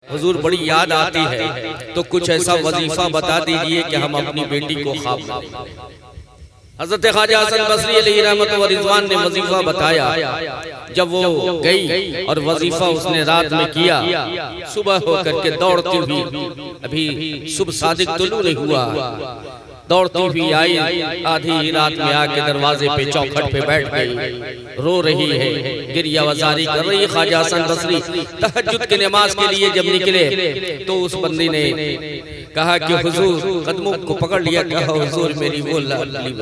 हुजूर बड़ी याद आती है तो कुछ ऐसा वजीफा बता दीजिए कि हम अपनी बेटी को ख्वाब में। हजरत ख्वाजा हसन बसरी अलैहि रहमत व रिज़वान ने वजीफा बताया। जब वो गई और वजीफा उसने रात में किया, सुबह होकर के दौड़ती हुई, अभी सुबह सादिक तुलू नहीं हुआ, दौड़ती हुई आई, आधी रात में आके दरवाजे पे चौखट पे बैठ गई, रो रही है, गिरिया वजारी कर रही है। ख्वाजा हसन बसरी तहज्जुद की नमाज के लिए जब निकले तो उस बंदी ने कहा कि हुजूर, कदमों को पकड़ लिया, कहा हुजूर मेरी वो लाडली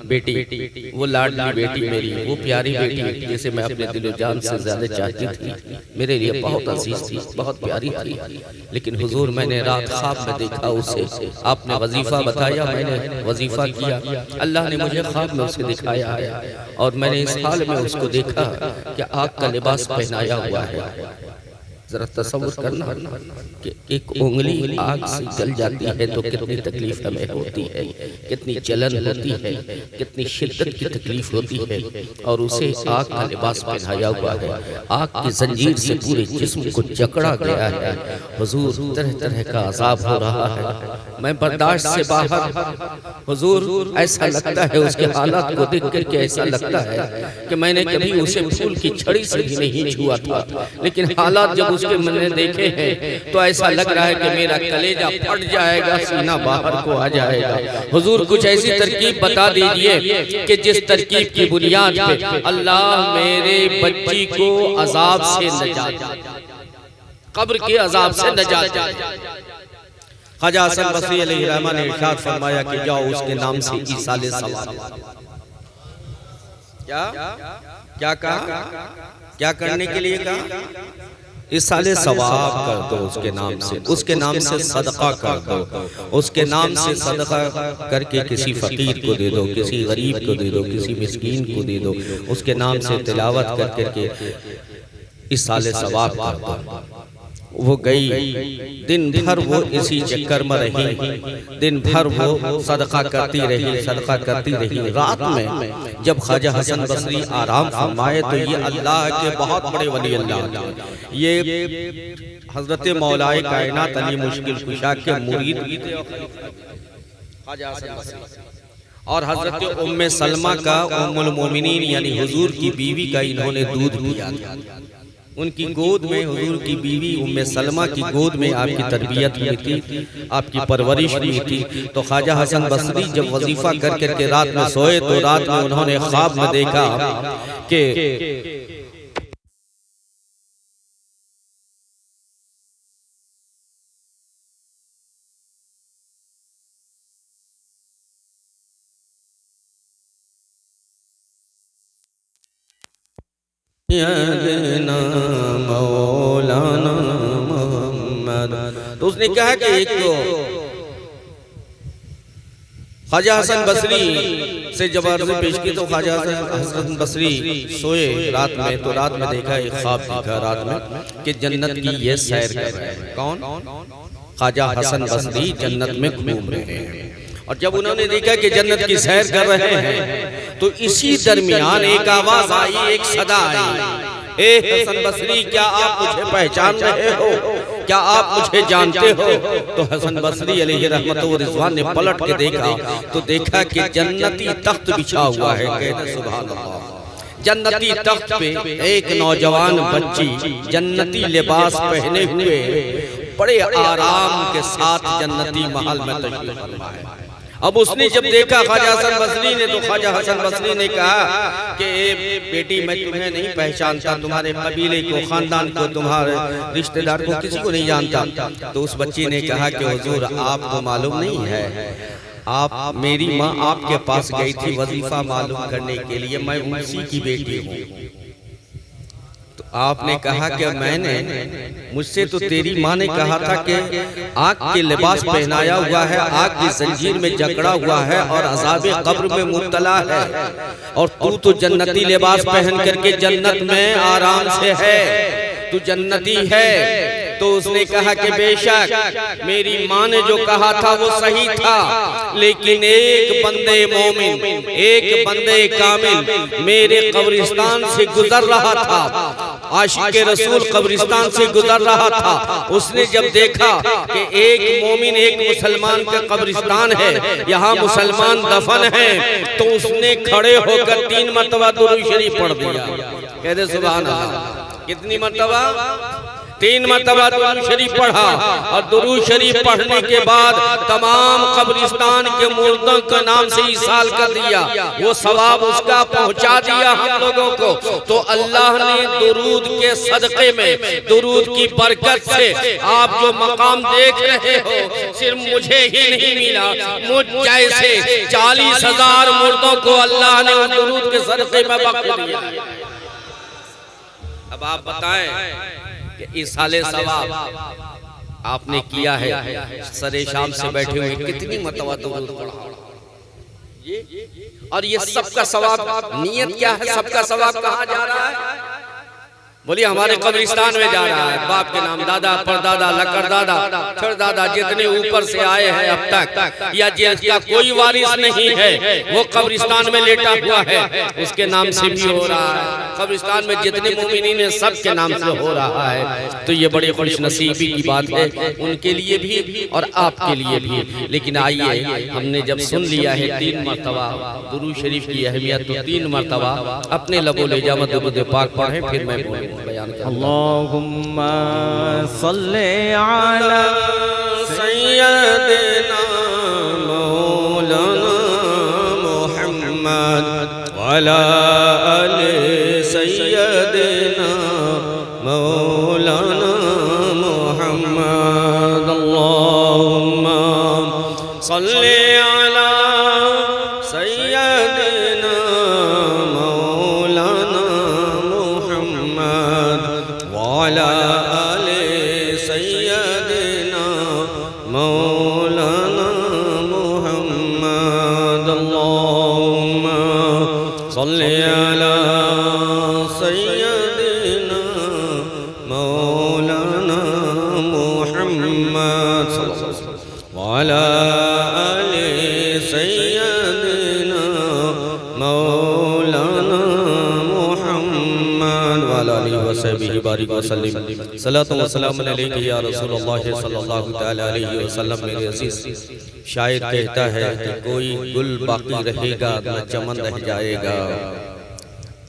बेटी, वो लाडली बेटी मेरी, वो प्यारी बेटी जिसे मैं अपने दिलो जान से ज्यादा चाहती थी, मेरे लिए बहुत अजीज थी, बहुत प्यारी थी, लेकिन हुजूर मैंने रात ख्वाब में देखा उसे, आपने वजीफा बताया, मैंने वजीफा किया, अल्लाह ने मुझे ख्वाब में उसे दिखाया है और मैंने इस हाल में उसको देखा कि आग का लिबास पहनाया हुआ है। जरा तसव्वुर करना कि एक उंगली आग से जल जाती है तो कितनी तकलीफ हमें होती है, कितनी जलन होती है, कितनी शिद्दत की तकलीफ होती है, और उसे आग का लिबास पहनाया हुआ है, आग की जंजीर से पूरे जिस्म को जकड़ा गया है। हुजूर तरह तरह का अजाब हो रहा है, मैं बर्दाश्त से बाहर। हुजूर ऐसा लगता है, उसके हालात को देख करके ऐसा लगता है कि मैंने कभी उसे फूल की छड़ी से भी नहीं छुआ था, लेकिन हालात जब उसके मैंने देखे हैं तो ऐसा लग रहा है कि मेरा कलेजा फट जाएगा, सीना बाहर को आ जाएगा। हुजूर कुछ ऐसी तरकीब बता दीजिए कि जिस तरकीब की बुनियाद पे अल्लाह मेरे बच्ची को अजाब से नजात, कब्र के अजाब से नजात। ख्वाजा हसन बसरी अलैहि रहमत ने इरशाद फरमाया कि जाओ उसके नाम से ईसाले सवाब। क्या कहा, क्या करने के लिए कहा? इसाले सवाब कर दो उसके नाम से, उसके नाम से सदका कर दो, उसके नाम से सदका करके किसी फकीर को दे दो, किसी गरीब को दे दो, किसी मिस्कीन को दे दो, उसके नाम से तिलावत कर करके इसाले सवाब कर दो। वो गई, दिन भर वो इसी चक्कर में रही, दिन भर वो सदका करती रही, सदका करती रही। रात में जब ख्वाजा हसन बसरी आराम फरमाए तो ये अल्लाह के बहुत बड़े वली अल्लाह, ये हजरत मौलाए कायनात अली मुश्किल कुशा के मुरीद भी थे ख्वाजा हसन बसरी, और हजरत उम्मे सलमा का, उम्मुल मोमिनीन यानी हुजूर की बीवी का इन्होंने दूध पिया था। उनकी गोद में, हुजूर की बीवी उम्मे सलमा की गोद में आपकी तरबियत हुई थी, आपकी परवरिश हुई थी। तो ख्वाजा हसन बसरी जब वजीफा कर करके रात में सोए तो रात में उन्होंने ख्वाब में देखा कि मौलाना मोहम्मद। तो उसने कहा कि एक तो ख्वाजा हसन बसरी से जब अर्ज़ पेश की तो ख्वाजा हसन बसरी सोए रात में, तो रात में देखा, एक ख्वाब देखा रात में कि जन्नत की ये सैर कर रहे हैं। कौन? ख्वाजा हसन बसरी जन्नत में घूम रहे हैं। और जब उन्होंने देखा कि जन्नत की सैर कर रहे हैं तो इसी दरमियान एक आवाज आई, एक सदा आई, ए हसन बसरी, क्या आप मुझे पहचान रहे हो? क्या आप मुझे जानते हो? तो हसन बसरी अलैहि रहमत व रिज़वान ने पलट के देखा तो देखा कि जन्नती तख्त बिछा हुआ है। कहते सुभान अल्लाह। जन्नती तख्त पे एक नौजवान बच्ची जन्नती लिबास पहने हुए बड़े आराम के साथ जन्नती महल में तशरीफ फरमा है। अब उसने जब देखा ख्वाजा हसन बसरी ने, तो ख्वाजा हसन बसरी ने कहा कि बेटी, मैं तुम्हें नहीं पहचानता, तुम्हारे कबीले को, खानदान को, तुम्हारे रिश्तेदार को, किसी को नहीं जानता। तो उस बच्ची ने कहा कि हुजूर आपको मालूम नहीं है, आप, मेरी माँ आपके पास गई थी वजीफा मालूम करने के लिए, मैं उसी की बेटी हूँ। तो आपने कहा कि मैंने, मुझसे तो तेरी माँ ने कहा था कि आग के लिबास पहनाया हुआ है, आग की जंजीर में जकड़ा हुआ है और अज़ाब कब्र में मुब्तला है, और तू तो जन्नती लिबास पहन करके जन्नत में आराम से है, तू जन्नती है। तो उसने कहा कि बेशक मेरी माँ ने जो कहा था वो सही था, लेकिन एक बंदे मोमिन, एक बंदे कामिल मेरे कब्रिस्तान से गुजर रहा था आशिक रसूल कब्रिस्तान से गुजर रहा था। उसने जब देखा कि एक मोमिन एक मुसलमान का कब्रिस्तान है, यहाँ मुसलमान दफन है, तो उसने खड़े होकर 3 मरतबा दुरूद शरीफ पढ़ दिया। कहते सुभान अल्लाह। कितनी मरतबा? 3 मरतबा दुरूद शरीफ पढ़ा। और दुरूद शरीफ पढ़ने के बाद तमाम कब्रिस्तान के मुर्दों के नाम से इसाल कर दिया, वो सवाब उसका पहुंचा दिया हम लोगों को। तो अल्लाह ने दुरूद के सदक़े में, दुरूद की बरकत से आप जो मकाम देख रहे हो, सिर्फ मुझे ही नहीं मिला, मुझ जैसे 40,000 मुर्दों को अल्लाह ने उस दुरूद के सदक़े में बख्श दिया। अब आप बताएं कि इस साले सवाब आपने किया है, सरे शाम से बैठे हुए कितनी मरतबा दुरूद पढ़ा, और ये सबका सवाब नियत क्या है? सबका सवाब कहाँ जा रहा है? बोलिए हमारे कब्रिस्तान में जा रहा है। बाप के नाम, दादा, परदादा, लकड़दादा, छड़दादा, जितने ऊपर से आए हैं अब तक, या जिसका कोई वारिस नहीं है वो कब्रिस्तान में लेटा हुआ है, उसके नाम से भी हो रहा है। कब्रिस्तान में जितने मोमिनीन हैं सबके नाम से हो रहा है। तो ये बड़ी खुशनसीबी की बात है उनके लिए भी और आपके लिए भी। लेकिन आइए, हमने जब सुन लिया है 3 मरतबा दुरूद शरीफ की अहमियत, तो 3 मरतबा अपने लबो ले जा दुरूद पाक पढ़ें, फिर मैं बयान करूंगा। अल्लाहुम्मा सल्ले अला सय्यदिना मौलाना मुहम्मद वअला आले सय्यदिना मौलाना मुहम्मद। अल्लाहुम्मा सल्ले अला सय्यदिना मौलाना वाला आले सय्यदिना मौलाना मुहम्मद। अल्लाहुम्मा सल्ली अला सय्यदिना मौलाना मुहम्मद वाला आले सय्यदिना मौलाना मुहम्मद वाला अलैहि वसल्लम बारिक वसल्लम। सलातो व सलाम अलैका या रसूलुल्लाह सल्लल्लाहु तआला अलैहि वसल्लम। मेरे अजीज, शायर कहता है कि कोई गुल बाकी रहेगा न चमन रह जाएगा,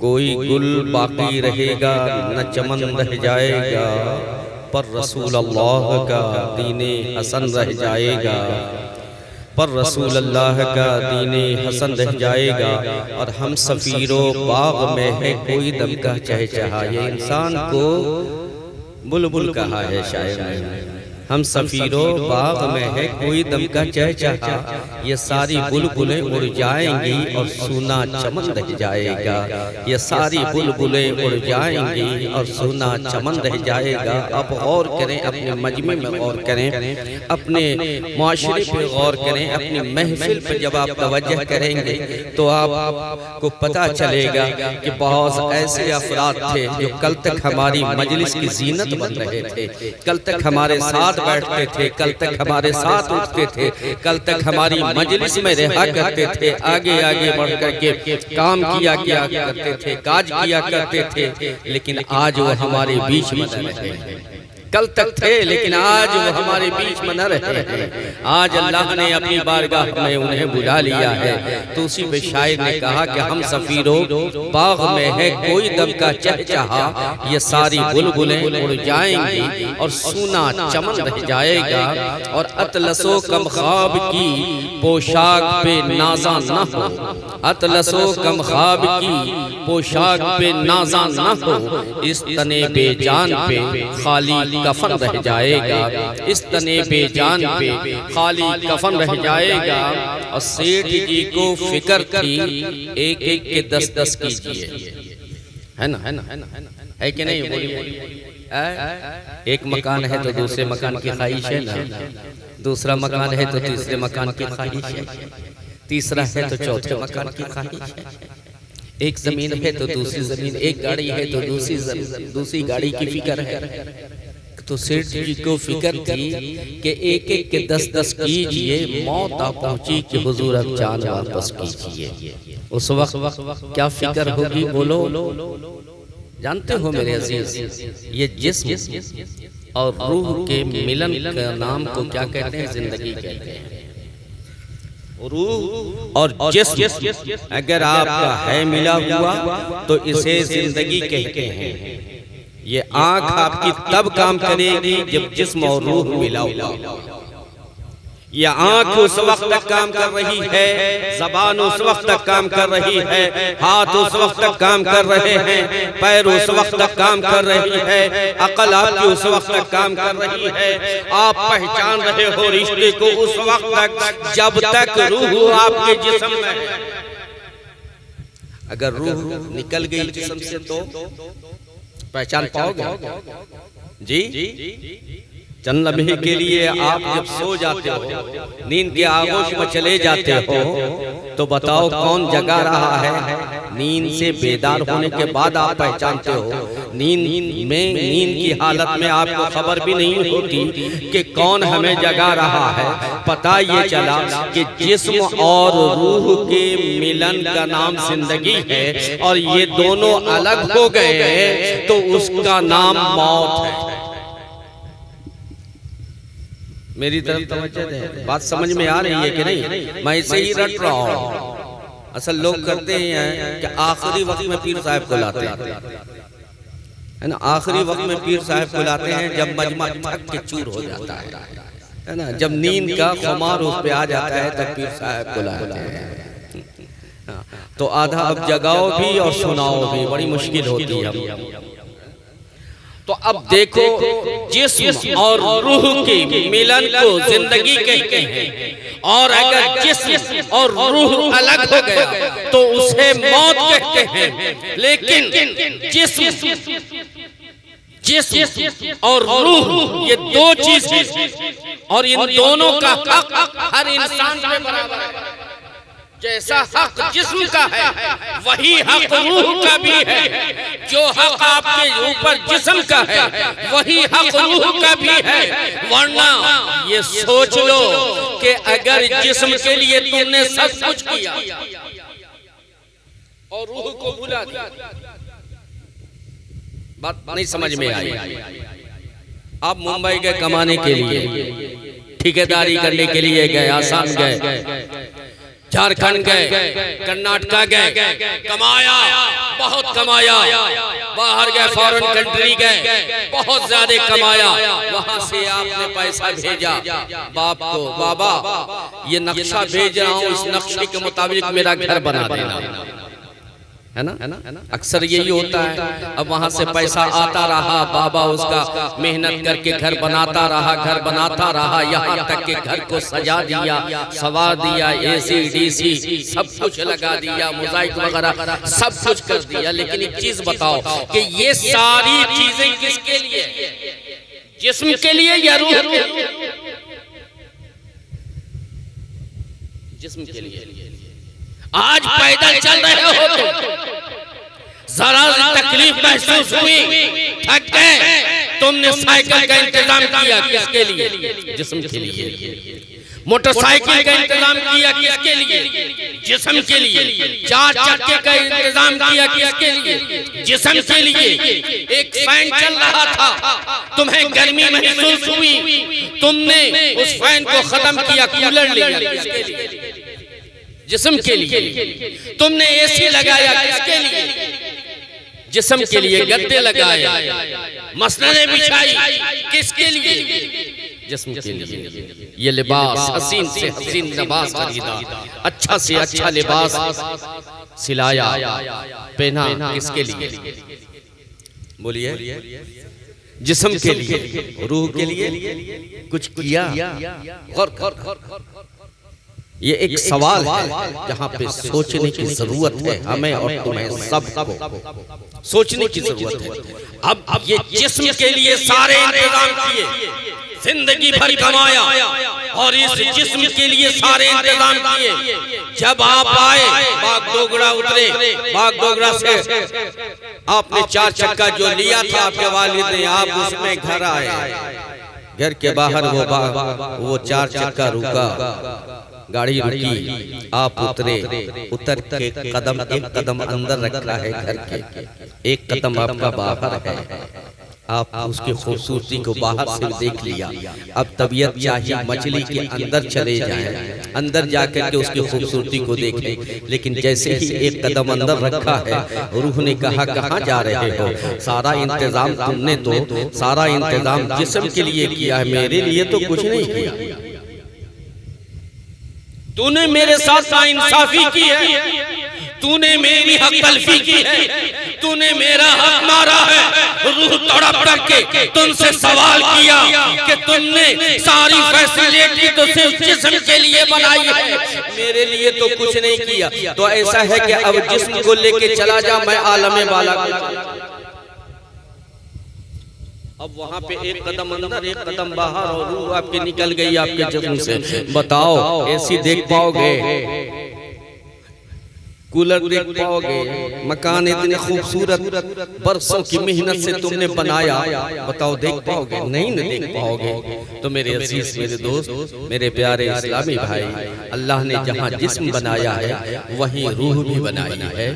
कोई गुल बाकी रहेगा न चमन रह जाएगा, पर रसूल अल्लाह का दीने हसन रह जाएगा, पर रसूल अल्लाह का दीने हसन रह जाएगा। और हम सफीरो बाग में है कोई दम का चहचहा, ये इंसान को बुलबुल कहा है शायर ने। हम सफीरो बाग में है कोई दम का चहचहा, ये सारी बुलबुलें उड़ जाएंगी और सूना चमन रह जाएगा, ये सारी बुलबुलें उड़ जाएंगी और सूना चमन रह जाएगा। अब गौर करें, अपने मजमे में गौर करें, अपने माशरे पे गौर करें, अपनी महफिल पे जब आप तवज्जो करेंगे तो आपको पता चलेगा कि बहुत ऐसे अफराद थे जो कल तक हमारी मजलिस की जीनत बन रहे थे, कल तक हमारे साथ बैठते थे, कल तक हमारे साथ उठते थे, कल तक हमारी मजलिस में रहा करते थे, आगे आगे बढ़ करके काम किया करते थे, काज किया करते थे। लेकिन आज वो हमारे बीच में न रहे। कल तक थे लेकिन आज वो हमारे बीच में न रहे हैं। आज अल्लाह ने अपनी बारगाह में उन्हें बुला लिया है। तो उसी पे शायर ने कहा कि हम सफीरो बाग में है कोई दम का चहचहा, ये सारी बुलबुलें उड़ जाएंगी और सूना चमन रह जाएगा। और अतलसो कम ख्वाब की पोशाक पे नाजा न हो, अतलसो कम ख्वाब की पोशाक पे नाजा न हो, इस तने बेजान पे खाली कफन रह जाएगा, इस तने बेजान पे खाली कफन रह जाएगा। और सेठ जी को फिक्र थी एक एक के 10-10 कीजिए, है ना, है कि नहीं? बोलिए। एक मकान है तो दूसरे मकान की ख्वाहिश है ना, दूसरा मकान है तो तीसरे मकान की ख्वाहिश है, तीसरा है तो चौथे मकान की ख्वाहिश है, एक जमीन है तो दूसरी जमीन, एक गाड़ी है तो दूसरी गाड़ी की फिक्र है। तो सेठ जी को फिक्र थी कि एक एक के 10-10 कीजिए, मौत आ पहुंची कि हुजूर अब जान वापस कीजिए। उस वक्त क्या फिक्र होगी? बोलो, जानते हो मेरे अजीज, ये जिस्म और रूह के मिलन का नाम को क्या कहते हैं? जिंदगी कहते हैं। रूह और जिस्म अगर आपका है मिला हुआ तो इसे जिंदगी कहते हैं। ये आंख आपकी तब काम करेगी जब जिस्म और रूह मिला हुआ। ये आंख उस वक्त तक काम कर रही है, जबान उस वक्त तक काम कर रही है, हाथ उस वक्त तक काम कर रहे हैं, पैर उस वक्त तक काम कर रही है, अकल आपकी उस वक्त तक काम कर रही है। आप पहचान रहे हो रिश्ते को उस वक्त तक जब तक रूह आपके जिस्म में है। अगर रूह निकल गई जिस्म से तो पहचान पाओगे? जी, चंद लम्हे के लिए आप जब सो जाते हो, नींद के आगोश में चले जाते हो, तो बताओ कौन जगा रहा है? नींद से बेदार होने के बाद आप पहचानते हो। नींद की हालत में आपको खबर भी नहीं होती कि कौन हमें जगा रहा है। पता ये चला कि जिस्म और रूह के मिलन का नाम जिंदगी है, और ये दोनों अलग हो गए तो उसका नाम मौत है। मेरी तरफ तवज्जो दे, बात समझ में आ रही है कि नहीं? मैं इसे ही रट रहा हूँ। असल लोग करते हैं कि आखिरी वक्त में पीर साहब को लाते हैं, है ना? आखिरी वक्त में पीर साहब को लाते हैं जब मजमा थक के चूर हो जाता है ना? जब नींद का खुमार उस पे आ जाता है तब पीर साहब को लाते हैं। तो आधा अब जगाओ भी और सुनाओ भी, बड़ी मुश्किल होती है। तो अब देखो, जिस्म और रूह के मिलन को जिंदगी कहते हैं, और अगर जिस्म और रूह अलग हो गया तो उसे मौत कहते हैं। लेकिन जिस्म और रूह ये दो चीजें, और इन दोनों का हक हर इंसान पे बराबर है। जैसा हक जिस्म का है वही हक रूह का भी है। जो हक आपके ऊपर जिस्म का है वही हक रूह का भी है। वरना ये सोच लो कि अगर जिस्म के लिए तुमने सब कुछ किया और रूह को भुला दिया, बात नहीं समझ में आई। आप मुंबई गए कमाने के लिए, ठेकेदारी करने के लिए गए, आसाम गए, झारखंड गए, कर्नाटका गए, कमाया, बहुत कमाया, बाहर गए, फॉरेन कंट्री गए, बहुत ज्यादा कमाया। वहां से आपने पैसा भेजा बाप को, बाबा ये नक्शा भेज रहा हूँ, इस नक्शे के मुताबिक मेरा घर बना देना, है ना? अक्सर यही होता है। अब वहां से पैसा आता रहा, बाबा उसका मेहनत करके घर बनाता रहा, यहाँ तक के घर को सजा दिया, सवार दिया, AC DC सब कुछ लगा दिया, मोज़ाइक वगैरह सब कुछ कर दिया। लेकिन एक चीज बताओ कि ये सारी चीजें किसके लिए? जिस्म के लिए या रूह के लिए? जिस्म के लिए। आज पैदल चल रहे हो तो जरा तकलीफ महसूस हुई, थक गए, तुमने साइकिल का इंतजाम किया, किसके लिए? जिस्म के लिए। मोटरसाइकिल का इंतजाम किया, किसके लिए? जिस्म के लिए। चार चक्के का इंतजाम किया, किसके लिए? जिस्म के लिए। एक फैन चल रहा था, तुम्हें गर्मी महसूस हुई, तुमने उस फैन को खत्म किया, कूलर लिया, किसके लिए? जिस्म के लिए। तुमने AC लगाया, किसके लिए? जिस्म के लिए। गद्दे लगाए, मसनदें बिछाई, किसके लिए? जिस्म के लिए। ये लिबास, हसीन से हसीन लिबास खरीदा, अच्छा से अच्छा लिबास सिलाया, पहना, किसके लिए? बोलिए। जिस्म के लिए। रूह के लिए कुछ किया? ये एक सवाल है जहाँ पे सोचने की जरूरत है, हमें और तुम्हें सबको सोचने की जरूरत है। अब ये जिस्म के लिए सारे इंतजाम किए, जिंदगी भर कमाया, और इस जिस्म के लिए सारे इंतजाम किए। जब आप आए, बागडोगरा उतरे, बागडोगरा से आपने चार चक्का जो लिया था आपके वालिद ने, आप उसमें घर आए। घर के बाहर वो चार चक्का रुका, गाड़ी रुकी, आप उतरे, उतर के कदम एक कदम अंदर रखा है घर के, एक कदम आपका बाहर है। आप उसकी खूबसूरती को बाहर से देख लिया, अब तबीयत चाहिए मछली के अंदर चले जाएं, अंदर जाकर के उसकी खूबसूरती को देखें। लेकिन जैसे ही एक कदम अंदर रखा है, रूह ने कहा कहाँ जा रहे हो? सारा इंतजाम तुमने तो सारा इंतजाम जिस्म के लिए किया है, मेरे लिए तो कुछ नहीं किया। तूने मेरे साथ नाइंसाफी की है, तूने मेरी हक तलफी की है, तूने मेरा हक मारा है। रूह तड़प करके तुमसे सवाल किया कि तुमने सारी फैसिलिटी तो सिर्फ जिस्म के लिए बनाई है, मेरे लिए तो कुछ नहीं किया। तो ऐसा है कि अब जिस्म को लेके चला जा, मैं आलमे वाला को। अब वहाँ पे एक कदम अंदर एक कदम बाहर और रूह आपके निकल गई आपके जिस्म से। बताओ एसी देख पाओगे, कूलर देख पाओगे, मकान इतने खूबसूरत बरसों की मेहनत से तुमने बनाया, बताओ देख पाओगे? नहीं न देख पाओगे। तो मेरे अजीज, मेरे दोस्त, मेरे प्यारे इस्लामी भाई, अल्लाह ने जहाँ जिस्म बनाया है वहीं रूह भी बनाई है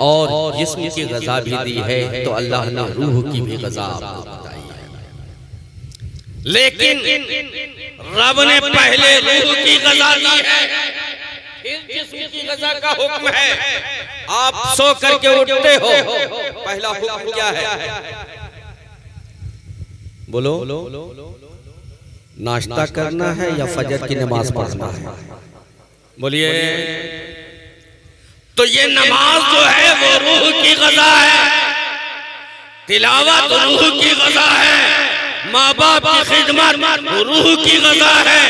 और जिस्म की ग़ज़ा भी दी है, तो अल्लाह ने रूह की भी ग़ज़ा आपको बताई है। लेकिन रब ने पहले रूह की ग़ज़ा दी है, फिर जिस्म की ग़ज़ा का हुक्म है। आप सो करके उठते हो, पहला हुक्म क्या है? बोलो, नाश्ता करना है या फजर की नमाज पढ़ना है? बोलिए। तो ये नमाज जो है वो रूह की ग़ज़ा है, तिलावत रूह की ग़ज़ा है, माँ बाप की खिदमत रूह की ग़ज़ा है,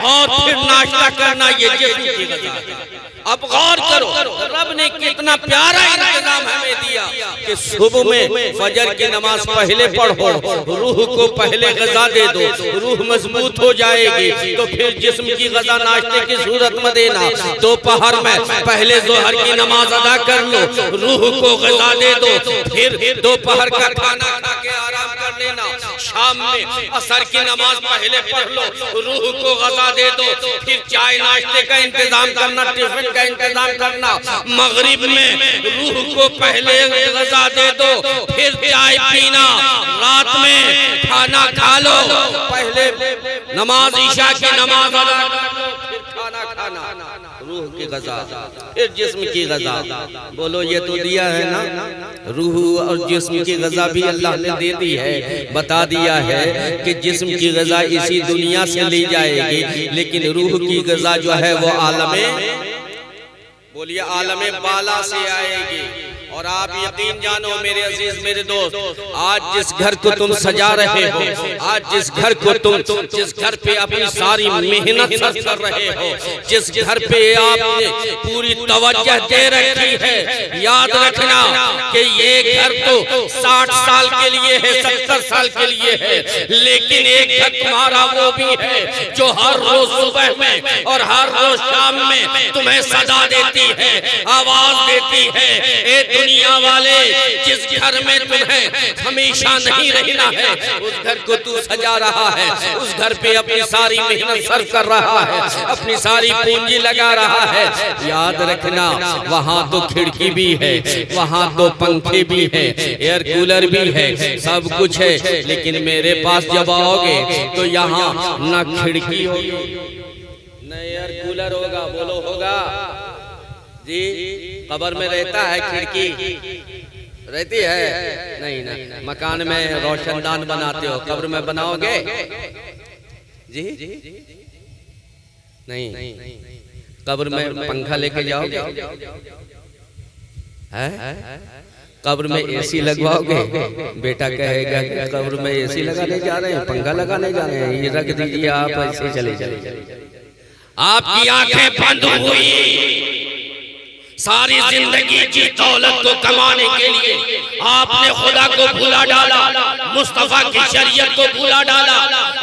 और फिर नाश्ता करना ये जिस्म की ग़ज़ा है। अब गौर करो, रब ने कितना प्यारा इंतजाम हमें दिया कि सुबह में फजर की नमाज पहले पढ़ो, रूह को पहले ग़ज़ा दे दो, रूह मजबूत हो जाएगी। तो फिर जिस्म की ग़ज़ा नाश्ते की सूरत में देना। दोपहर में पहले ज़ोहर की नमाज अदा कर लो, रूह को ग़ज़ा दे दो, फिर दोपहर का खाना खा के आराम कर लेना। शाम में असर की नमाज पहले पढ़ लो, रूह को ग़ज़ा दे दो, फिर चाय नाश्ते का इंतजाम करना, टिफिन का इंतजाम करना। मगरिब में रूह को पहले ग़ज़ा दे दो, फिर चाय पीना, रात में खाना खा लो, पहले नमाज ईशा की नमाज अदा कर लो, फिर खाना खाना। रूह की ग़ज़ा, फिर जिस्म की ग़ज़ा। बोलो ये तो दिया है ना, रूह और जिस्म की ग़ज़ा भी अल्लाह ने दे दी है, बता दिया है कि जिस्म की ग़ज़ा इसी दुनिया से ली जाएगी, लेकिन रूह की ग़ज़ा जो है वो आलमे, बोलिए आलमे बाला से आएगी। और आप यकीन जानो मेरे अजीज, मेरे दोस्त, आज जिस घर को तुम सजा रहे हो, आज जिस घर को तुम जिस घर पे अपनी सारी मेहनत सर्फ कर रहे हो, जिस घर पे आपने पूरी तवज्जो दे रखी है, याद रखना कि ये घर तो 60 साल के लिए है, 70 साल के लिए है, लेकिन एक घर तुम्हारा वो भी है जो हर रोज सुबह में और हर रोज शाम में तुम्हें सदा देती है, आवाज देती है। ए दुनिया वाले, जिस घर में तुम्हें हमेशा नहीं रहना है, उस घर को तू सजा रहा है, उस घर पे अपनी सारी मेहनत सर्फ कर रहा है, अपनी सारी पूंजी लगा रहा है। याद रखना वहाँ तो खिड़की भी है, वहाँ तो पंखे भी है, एयर कूलर भी है, सब कुछ है, लेकिन मेरे पास जब आओगे तो यहाँ न खिड़की होगी न एयर कूलर होगा। बोलो होगा जी? कब्र में रहता है खिड़की, रहती है? नहीं ना। मकान में रोशनदान बनाते हो, कब्र में बनाओगे जी? नहीं। कब्र में पंखा लेके जाओगे? कब्र में एसी लगवाओगे? बेटा कहेगा कि कब्र में एसी लगाने जा रहे हैं, पंखा लगाने जा रहे हैं, ये रख दीजिए, आप ऐसे चले। आपकी आंखें बंद हुई, सारी जिंदगी की दौलत को कमाने के लिए आपने खुदा को भूला डाला, मुस्तफा की शरीयत को भूला डाला,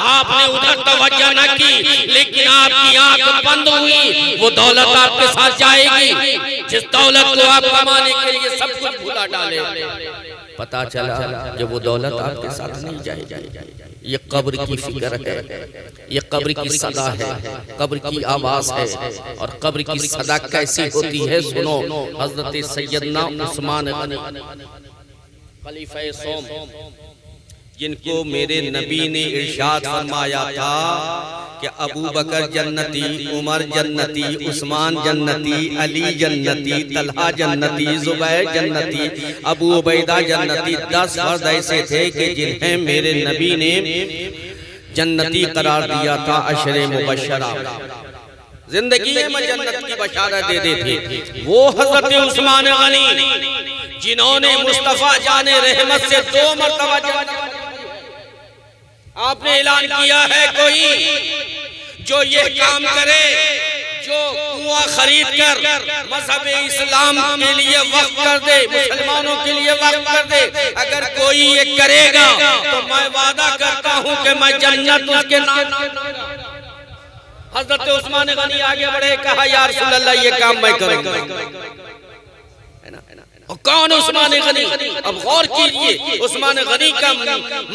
आपने उधर तवज्जो न की, लेकिन आपकी आंख बंद हुई। वो दौलत आपके साथ जाएगी जिस दौलत को आप कमाने के लिए सब कुछ भूला डाले। पता चला जब वो दौलत आपके साथ नहीं जाएगी। ये कब्र की फिक्र है, ये कब्र की सदा है, कब्र की आवाज है। और कब्र की सदा कैसी होती है सुनो। हजरत सैयदना उस्मान गनी खलीफा सोम, जिनको मेरे नबी ने इरशाद फरमाया था कि अबू बकर जन्नती, उमर जन्नती, उस्मान जन्नती, अली जन्नती, तलहा जन्नती, जुबैर जन्नती, अबू उबैदा जन्नती। 10 फर्द ऐसे थे कि जिन्हें मेरे नबी ने जन्नती करार दिया था। अशरे मुबश्शरा, जिंदगी में जन्नत की बशारत दे थे। वो हजरत उस्मान गनी जिन्होंने मुस्तफा जाने रहमत से 2 मरतबा आपने ऐलान किया है, कोई जो ये काम करे, जो कुआं खरीद कर मजहब इस्लाम के लिए वक्फ कर दे, मुसलमानों के लिए वक्फ कर दे, अगर कोई ये करेगा तो मैं वादा करता हूं कि मैं जन्नत उसके नाम। हजरत उस्मान गनी आगे बढ़े, कहा या रसूल अल्लाह ये काम मैं करूंगा। और कौन उस्मान गनी? अब गौर कीजिए उस्मान गनी का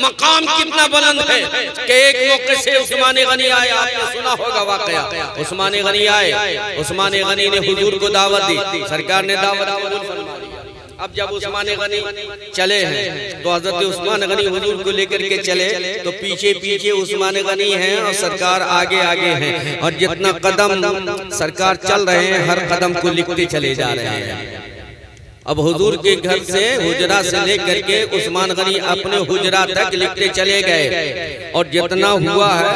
मकाम कितना बुलंद है कि एक मौके से उस्मान गनी आए, आपने सुना होगा वाकया। उस्मान गनी आए, उस्मान गनी ने हुजूर को दावत दी, सरकार ने दावत कबूल फरमा लिया। अब जब उस्मान गनी चले हैं तो हजरत उस्मान गनी हुजूर को लेकर के चले तो पीछे पीछे उस्मान गनी हैं और सरकार आगे आगे हैं। और जितना कदम सरकार चल रहे हैं हर कदम को लिखते चले जा रहे हैं। अब हुजूर के घर से हुजरा से लेकर के उस्मान गनी अपने हुजरा तक लिखते चले गए। और जितना हुआ है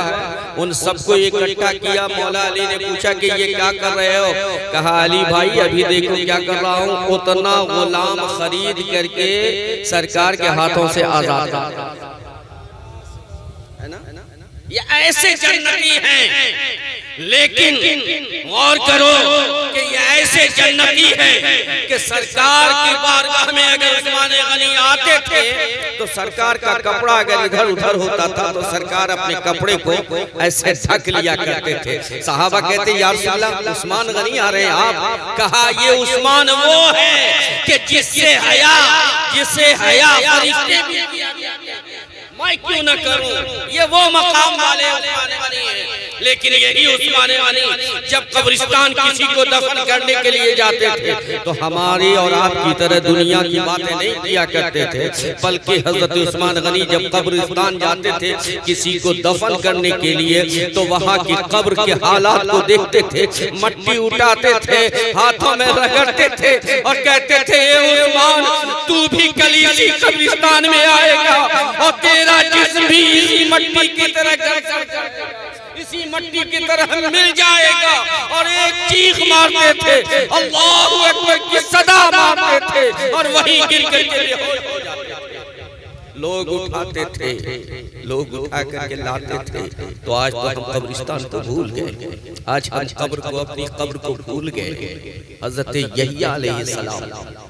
उन सबको इकट्ठा किया। मौला अली ने पूछा कि ये क्या कर रहे हो? कहा अली भाई अभी देखो क्या कर रहा हूँ, उतना गुलाम खरीद करके सरकार के हाथों से आजाद है ना। ये ऐसे जन्नती हैं, लेकिन गौर करो कि ये ऐसे जन्नती हैं कि सरकार की बारगाह में अगर उस्मान गनी आते थे तो सरकार का कपड़ा अगर इधर उधर होता था तो सरकार अपने कपड़े को ऐसे ढक लिया करते थे। सहाबा कहते या रसूल अल्लाह उस्मान गनी आ रहे हैं आप। कहा ये उस्मान वो है कि जिससे हया फरिश्ते भी मैं क्यों न करूं, ये वो मकाम वाले उस्मान गनी हैं। लेकिन यही उस्मान गनी जब कब्रिस्तान किसी को दफन करने के लिए जाते थे तो हमारी और आपकी तरह दुनिया की बातें नहीं किया करते थे, बल्कि हजरत उस्मान गनी जब कब्रिस्तान जाते थे किसी को दफन करने के लिए तो वहाँ की कब्र के हालात को देखते थे, मट्टी उठाते थे, हाथों में रगड़ते थे और कहते थे ए उस्मान तू भी कल इसी कब्रिस्तान में आएगा और तेरा जिस्म भी इसी मट्टी की तरह इसी मट्टी की तरह मिल जाएगा। और एक चीख मारते थे, अल्लाहू अकबर की सदा मारते थे और वहीं गिर कर के बेहोश हो जाते थे। लोग उठाते थे, लोग उठा करके लाते थे। तो आज तो हम कब्रिस्तान को भूल गए, आज हम कब्र को, अपनी कब्र को भूल गए। हजरत यहया अलैहिस्सलाम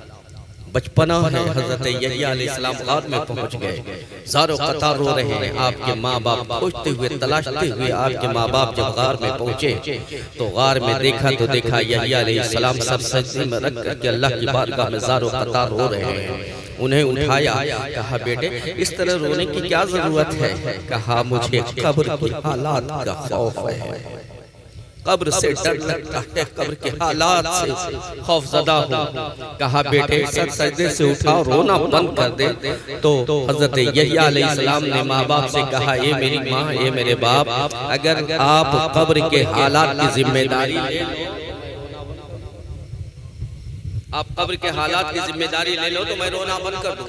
बचपना है, हजरत यहया अलैहिस्सलाम गार में पहुंच गए, ज़ारो कतार रो रहे हैं। आपके माँ बाप खोजते हुए तलाशते हुए आपके माँ बाप जब गार में पहुंचे तो गार में देखा तो देखा यहया अलैहिस्सलाम सब सजदे में रख करके अल्लाह की बारगाह में ज़ारो कतार रो रहे हैं। उन्हें उठाया, कहा बेटे इस तरह रोने की क्या जरूरत है? कहा मुझे कब्र की हालात का खौफ है, कब्र से डर लगता है, कब्र के हालात से खौफजदा हूँ। कहा बेटे सर सजदे से उठाओ, रोना बंद कर दे। तो हजरत यहया अलैहिस्सलाम ने माँ बाप से कहा ये मेरी माँ, ये मेरे बाप, अगर आप कब्र के हालात की जिम्मेदारी आप कब्र के हालात की जिम्मेदारी ले लो तो मैं रोना बंद कर दूं।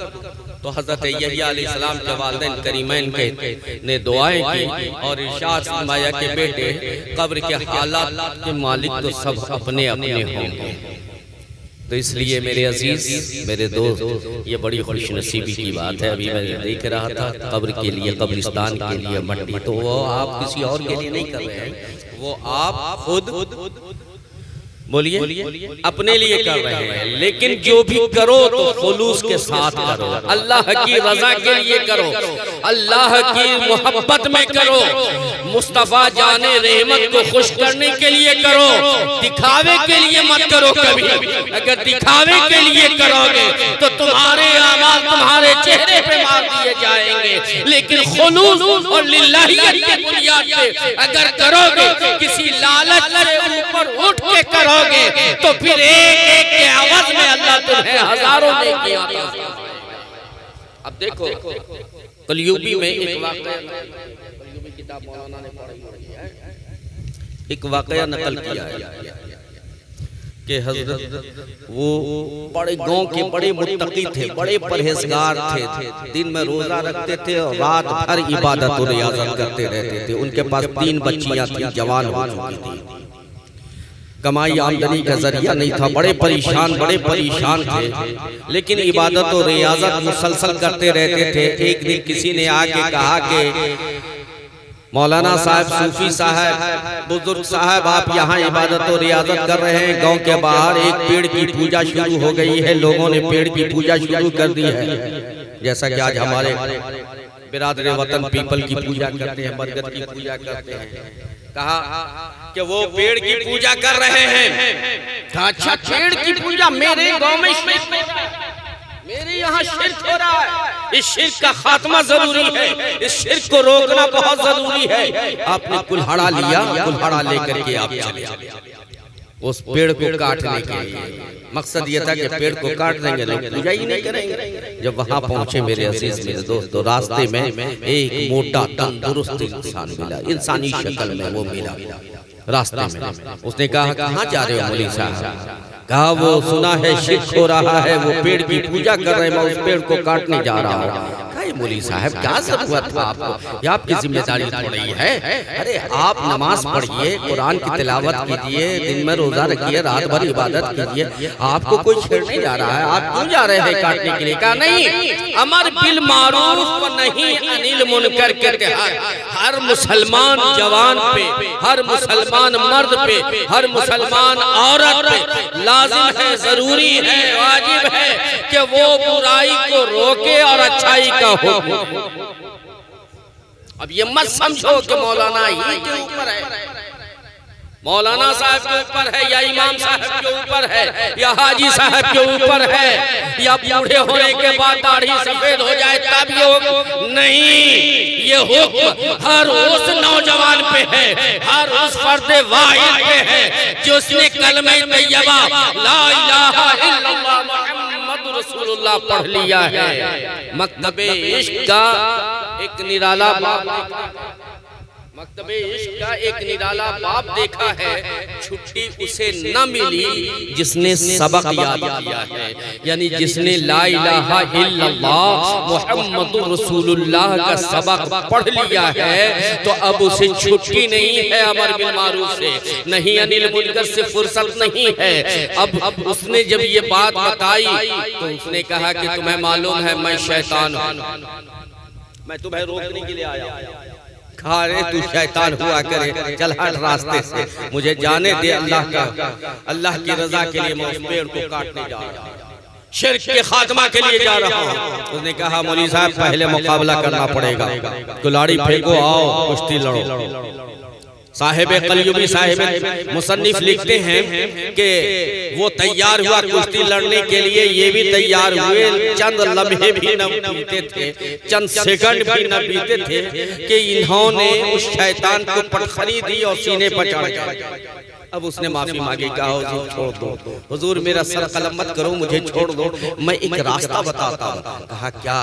तो हजरत यहया अलैहिस्सलाम के वालिदैन करीमैन ने दुआएं की और इरशाद फरमाया कि बेटे कब्र के हालात के मालिक तो सब अपने अपने होंगे। तो इसलिए मेरे अजीज, मेरे दोस्त, ये बड़ी खुशनसीबी की बात है। अभी मैं देख रहा था कब्र के लिए, कब्रिस्तान के लिए मट्टी तो वो आप किसी और के लिए नहीं कर रहे हैं, वो आप खुद बोलिए अपने लिए कर रहे हैं, लेकिन जो भी करो तो खुलूस के साथ करो, अल्लाह की रजा के लिए करो, अल्लाह की मोहब्बत में करो, मुस्तफा जाने रहमत को खुश करने के लिए करो, दिखावे के लिए मत करो कभी। अगर दिखावे के लिए करोगे तो तुम्हारे अमाल तुम्हारे चेहरे पे मार दिए जाएंगे, लेकिन खुलूस और लिल्लाहियत की बुनियाद पे अगर करोगे, किसी लालच से ऊपर उठ के करोगे, तो फिर एक एक के आवाज में अल्लाह तुम्हें हजारों नेकियां अता फरमाएगा। अब देखो कलयुगी में एक वाकया, कलयुगी किताब मौलाना ने पढ़ी है, एक वाकया नकल किया है कि हजरत वो बड़े गांव के बड़े मुत्तकी थे, बड़े परहेजगार थे, दिन में रोजा रखते थे और रात भर इबादत और रियाजत करते रहते थे। उनके पास 3 बच्चियां थी, जवान हो चुकी थी, कमाई आमदनी का जरिया नहीं था, बड़े परेशान थे, लेकिन इबादत और रियाजत मुसलसल करते रहते थे। एक दिन किसी ने आके कहा कि मौलाना साहब, सूफी साहब, बुजुर्ग साहब, आप यहाँ इबादत और रियाजत कर रहे हैं, गांव के बाहर एक पेड़ की पूजा शुरू हो गई है, लोगों ने पेड़ की पूजा शुरू कर दी है, जैसा कि आज हमारे बिरादरे वतन पीपल की पूजा करते हैं, बरगद की पूजा करते हैं। कहा कि वो पेड़ की पूजा कर रहे हैं। कहा अच्छा, पेड़ की पूजा मेरे गांव में शिर्क, मेरे यहाँ शिर्क हो रहा है, इस शिर्क का खात्मा जरूरी है, इस शिर्क को रोकना बहुत जरूरी है। आपने कुल्हाड़ा लिया, कुल्हाड़ा लेकर के आप चले उस पेड़ को काटने के लिए। मकसद ये था कि पेड़ को काट देंगे, लोग पूजा ही नहीं करेंगे। जब वहां पहुंचे मेरे अजीज मेरे दोस्तों, रास्ते में एक मोटा तंदुरुस्त इंसान मिला, इंसानी शक्ल में वो मिला रास्ते में। उसने कहा कहाँ जा रहे हो मौलवी साहब? कहा वो सुना है शिर्क हो रहा है, वो पेड़ की पूजा कर रहे हैं, मैं उस पेड़ को काटने जा रहा हूँ। मौलवी साहब क्या जरूरत था आपको, ये आपकी जिम्मेदारी थोड़ी है। अरे आप नमाज पढ़िए, कुरान की तिलावत कीजिए, दिन में रोजा रखिए, रात भर इबादत कीजिए, आपको कोई छेड़ने जा रहा है, आप क्यों जा रहे हैं काटने के लिए? कहा नहीं, अमर बिल मारूफ नहीं अनिल मुनकर के तहत हर मुसलमान जवान पे, हर मुसलमान मर्द पे, हर मुसलमान औरत पे लाजिम है, जरूरी है, वाजिब है कि वो बुराई को रोके और अच्छाई का हो। अब ये मत समझो कि मौलाना ही के ऊपर है, मौलाना साहब के ऊपर है, या इमाम साहब के ऊपर है, या हाजी साहब के ऊपर है, या बूढ़े होने के बाद दाढ़ी सफेद हो जाए तब ये हो। नहीं, ये हुक्म हर उस नौजवान पे है, हर उस फर्द वाहिद पे है जिसने कलमे तैयबा ला इलाहा इल्लल्लाह मुहम्मद रसूलुल्लाह पढ़ लिया है। मकतबे इश्क का एक निराला बाप, मकतबे इश्क का एक निराला बाप देखा है, छुट्टी उसे न मिली जिसने सबक याद किया है, यानी जिसने ला इलाहा इल्लल्लाह मुहम्मदुर रसूलुल्लाह का सबक पढ़ लिया है, तो अब उसे छुट्टी नहीं है अमर बिल मारूफ से, नहीं अनिल मुनकर से फुर्सत नहीं है। अब उसने जब ये बात बताई तो उसने कहा कि तुम्हें मालूम है मैं शैतान हूँ, मैं तुम्हें रोकने के लिए आया हूँ। कहा रे तू शैतान हुआ करे, चल हट रास्ते से, मुझे जाने दे, अल्लाह की रजा के लिए मैं उस पेड़ को काटने जा रहा हूँ, शिर्क के खात्मा के लिए जा रहा हूँ। उसने कहा मौलवी साहब पहले मुकाबला करना पड़ेगा, कुल्हाड़ी फेंको, आओ कुश्ती लड़ो। साहिब कलयुगी साहिब मुसन्निफ लिखते हैं कि वो तैयार हुआ कुश्ती लड़ने के लिए, ये भी तैयार हुए, चंद लम्हे भी न बीते थे, चंद सेकंड भी न बीते थे कि इन्होंने उस शैतान को पटखनी दी और सीने पर चढ़ गए। अब उसने माफी मांगी, कहा हुजूर छोड़ दो, हुजूर मेरा सर कलम मत करो, मुझे छोड़ दो, मैं एक रास्ता बताता हूँ। कहा क्या?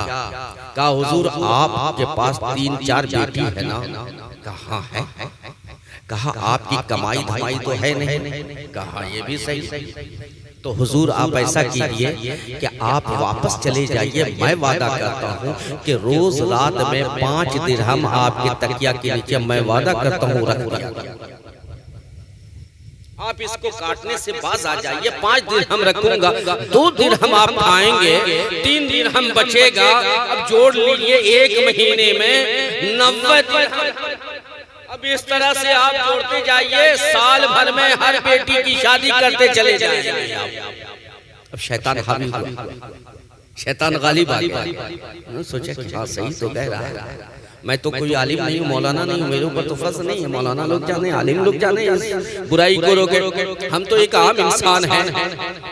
कहा हुजूर आपके पास 3-4 बेटी है ना? कहा है। कहा आपकी कमाई धमाई तो है नहीं? कहा ये भी सही। तो हुजूर आप ऐसा कीजिए कि आप वापस चले जाइए, मैं वादा करता हूँ कि रोज रात में 5 दिरहम आपके तकिया के नीचे मैं वादा करता हूँ रख दिया। आप इसको काटने से बाज आ जाइए, 5 दिरहम रखूंगा, 2 दिरहम आप खाएंगे, 3 दिरहम बचेगा। अब जोड़ लीजिए, 1 महीने में 90 दिरहम। अब इस तरह से आप जोड़ते जाइए, साल भर में हर बेटी की शादी करते चले जाएंगे आप। अब शैतान हावी हुआ, शैतान गालिब आ गया। सोचा कि हाँ सही तो कह रहा है, मैं तो कोई आलिम नहीं हूँ, मौलाना नहीं हूँ, मेरे ऊपर तो फर्ज नहीं है, मौलाना लोग जाने, आलिम लोग जाने, बुराई को रोके। हम तो एक आम इंसान हैं,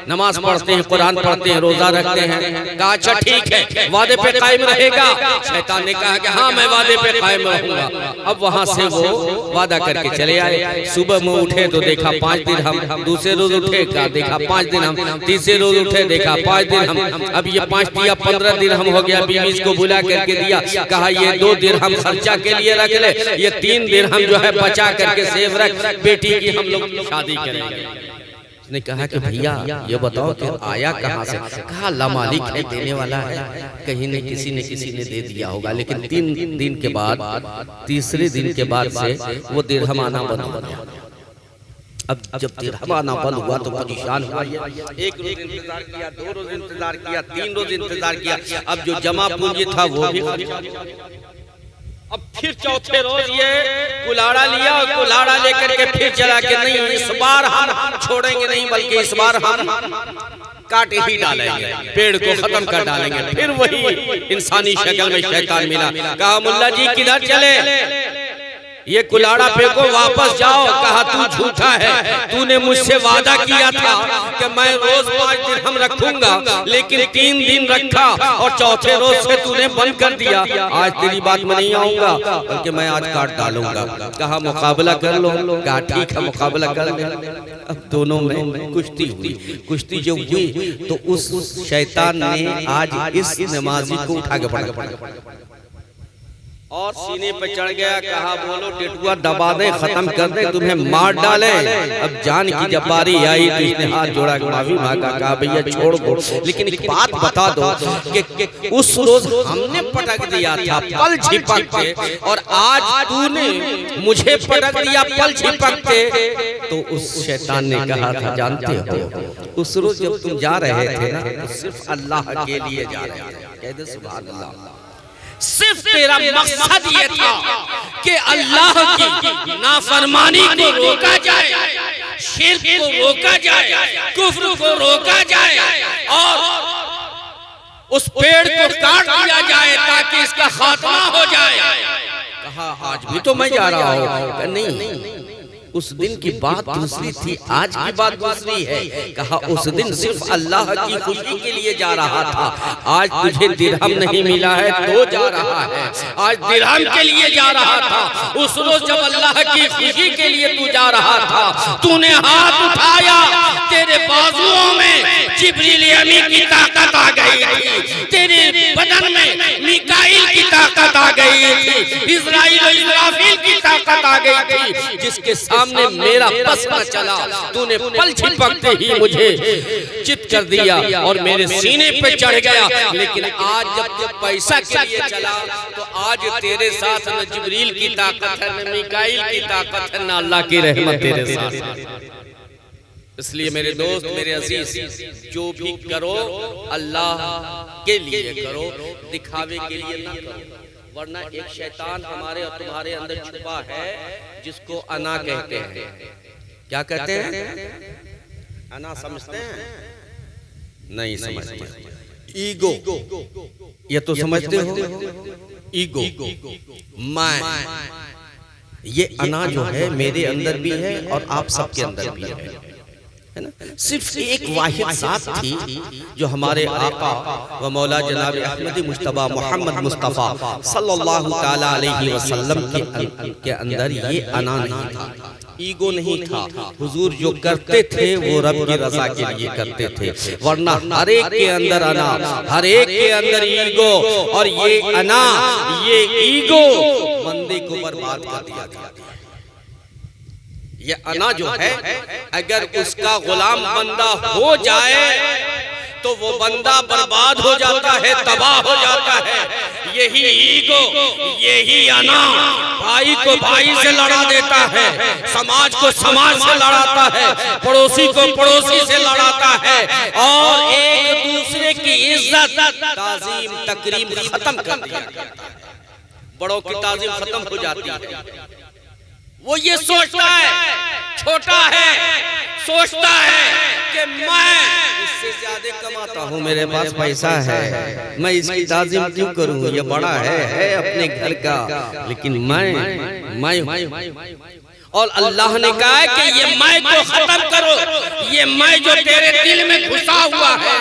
नमाज पढ़ते हैं, कुरान पढ़ते हैं, रोजा रखते हैं। कहा अच्छा ठीक है, वादे पे कायम रहेगा। शैतान ने कहा कि हाँ मैं वादे पे कायम रहूंगा। अब वहां से वो वादा करके चले आए। सुबह में उठे तो देखा 5 दिन हम, दूसरे रोज उठे देखा 5 दिन हम, तीसरे रोज उठे देखा 5 दिन हम। अब ये 5 दिया 15 दिन हम हो गया। बीवी इसको बुला करके दिया, कहा ये 2 दिन हम खर्चा के लिए रख ले, ये 3 दिन हम जो है बचा करके सेव रख, बेटी की हम लोग शादी करेंगे। उसने कहा कि भैया ये बताओ कि आया कहाँ से? कहा अल्लाह मालिक है, देने वाला है, कहीं ने किसी ने दे दिया होगा। लेकिन 3 दिन के बाद, तीसरे दिन के बाद से वो दिरहम आना बंद हो गया। अब जब दिरहम आना बंद हुआ तो परेशान हुआ। 1 रोज इंतजार किया, 2 रोज इंतजार किया, 3 रोज इंतजार किया। अब जो जमा पूंजी था वो भी अब फिर चौथे रोज ये कुल्हाड़ा लिया और कुल्हाड़ा लेकर के फिर चला के नहीं इस बार हम छोड़ेंगे नहीं, बल्कि इस बार हम काटे ही डालेंगे, पेड़ को खत्म कर डालेंगे। फिर वही इंसानी शक्ल में शैतान मिला। कहा मुल्ला जी किधर चले? ये कुल्हाड़ा फेंको, वापस जाओ। कहा तू झूठा है, तूने मुझसे वादा किया था कि मैं रोज 5 दिन हम रखूंगा, लेकिन 3 दिन रखा और चौथे रोज से तूने बंद कर दिया। आज तेरी बात में नहीं आऊंगा, बल्कि मैं आज काट डालूंगा। कहा मुकाबला कर लो। कहा ठीक है मुकाबला कर ले। अब दोनों में कुश्ती हुई। कुश्ती जो हुई तो उस शैतान ने आज इस नमाजी को उठा के पड़ा और सीने पे चढ़ गया। कहा बोलो टिटुआ दबा दे, खत्म कर दे, तुम्हें मार डाले। अब जान की जब बारी आई तो इसने हाथ जोड़ा, माफी मांगा। कहा भैया छोड़ दो, लेकिन एक बात बता दो कि उस रोज हमने पटक दिया था पल झिपक के, और आज तूने मुझे पटक दिया पल झिपक के। तो उस शैतान ने कहा था जानते हो उस रोज जब तुम जा रहे थे ना, तो सिर्फ अल्लाह के लिए जा रहे थे। कह दे सुभान अल्लाह। सिर्फ तेरा मकसद ये था कि अल्लाह की नाफरमानी को रोका जाए, शिर्क को रोका जाए, कुफ्र को रोका जाए और उस पेड़ को काट दिया जाए ताकि इसका खात्मा हो जाए। कहा आज भी तो मैं जा रहा हूँ। नहीं, उस दिन की बात दूसरी थी, आज की बात दूसरी है। कहा उस दिन सिर्फ अल्लाह की खुशी के लिए जा रहा था, आज तुझे दिरहम नहीं मिला है तो जा रहा है। आज दिरहम के लिए जा रहा था, उस रोज जब अल्लाह की खुशी के लिए तू जा रहा था, तूने हाथ उठाया, तेरे बाजुओं में जिब्रील अमीन की ताकत आ गई थी, तेरे बदन में मीकाईल की ताकत आ गई थी, इज़राइल और इस्राफील की ताकत आ गई थी, जिसके सामने मेरा बस न चला। तूने पल झपकते ही मुझे चित कर दिया और मेरे सीने पे चढ़ गया। लेकिन आज जब पैसा के लिए चला तो आज तेरे साथ न जिब्रील की ताकत है, न मीकाईल की ताकत है, न अल्लाह की रहमत तेरे साथ। इसलिए मेरे दोस्त, मेरे अजीज, जो भी करो अल्लाह के लिए करो, दिखावे के लिए ना करो। वरना एक शैतान हमारे और तुम्हारे अंदर छुपा है जिसको अना कहते हैं। क्या कहते हैं? अना समझते हैं? नहीं समझते। ईगो, ये तो समझते हो। ईगो, मैं, ये अना जो है मेरे अंदर भी है और आप सबके अंदर भी है ना। सिर्फ एक वाहिद साथ थी जो हमारे आका व मौला जनाब अहमद मुस्तफा मोहम्मद मुस्तफा सल्लल्लाहु ताला अलैहि वसल्लम के अंदर ये अना नहीं था, ईगो नहीं था। हुजूर जो करते थे वो रब की रजा के लिए करते थे, वरना हर एक के अंदर अना, हर एक के अंदर ईगो, और ये अना, ये ईगो बंदे को बर्बाद कर दिया था। ये अना जो है अगर उसका गुलाम बंदा हो जाए तो वो बंदा बर्बाद हो जाता है, तबाह हो जाता है। यही ईगो, यही अना भाई को भाई से लड़ा देता है, समाज को समाज से लड़ाता है, पड़ोसी को पड़ोसी से लड़ाता है और एक दूसरे की इज्जत, ताजीम, तकरीम खत्म कर दिया जाता है। बड़ों की ताजीम खत्म हो जाती है। वो ये सोचता है, छोटा है, सोचता है कि मैं इससे ज्यादा कमाता हूँ, मेरे पास पैसा है, मैं इसकी ताज़ीम क्यों करूँ, ये बड़ा है अपने घर का, लेकिन मैं और अल्लाह ने कहा है कि ये मैं को खत्म करो, ये मैं जो तेरे दिल में घुसा हुआ है,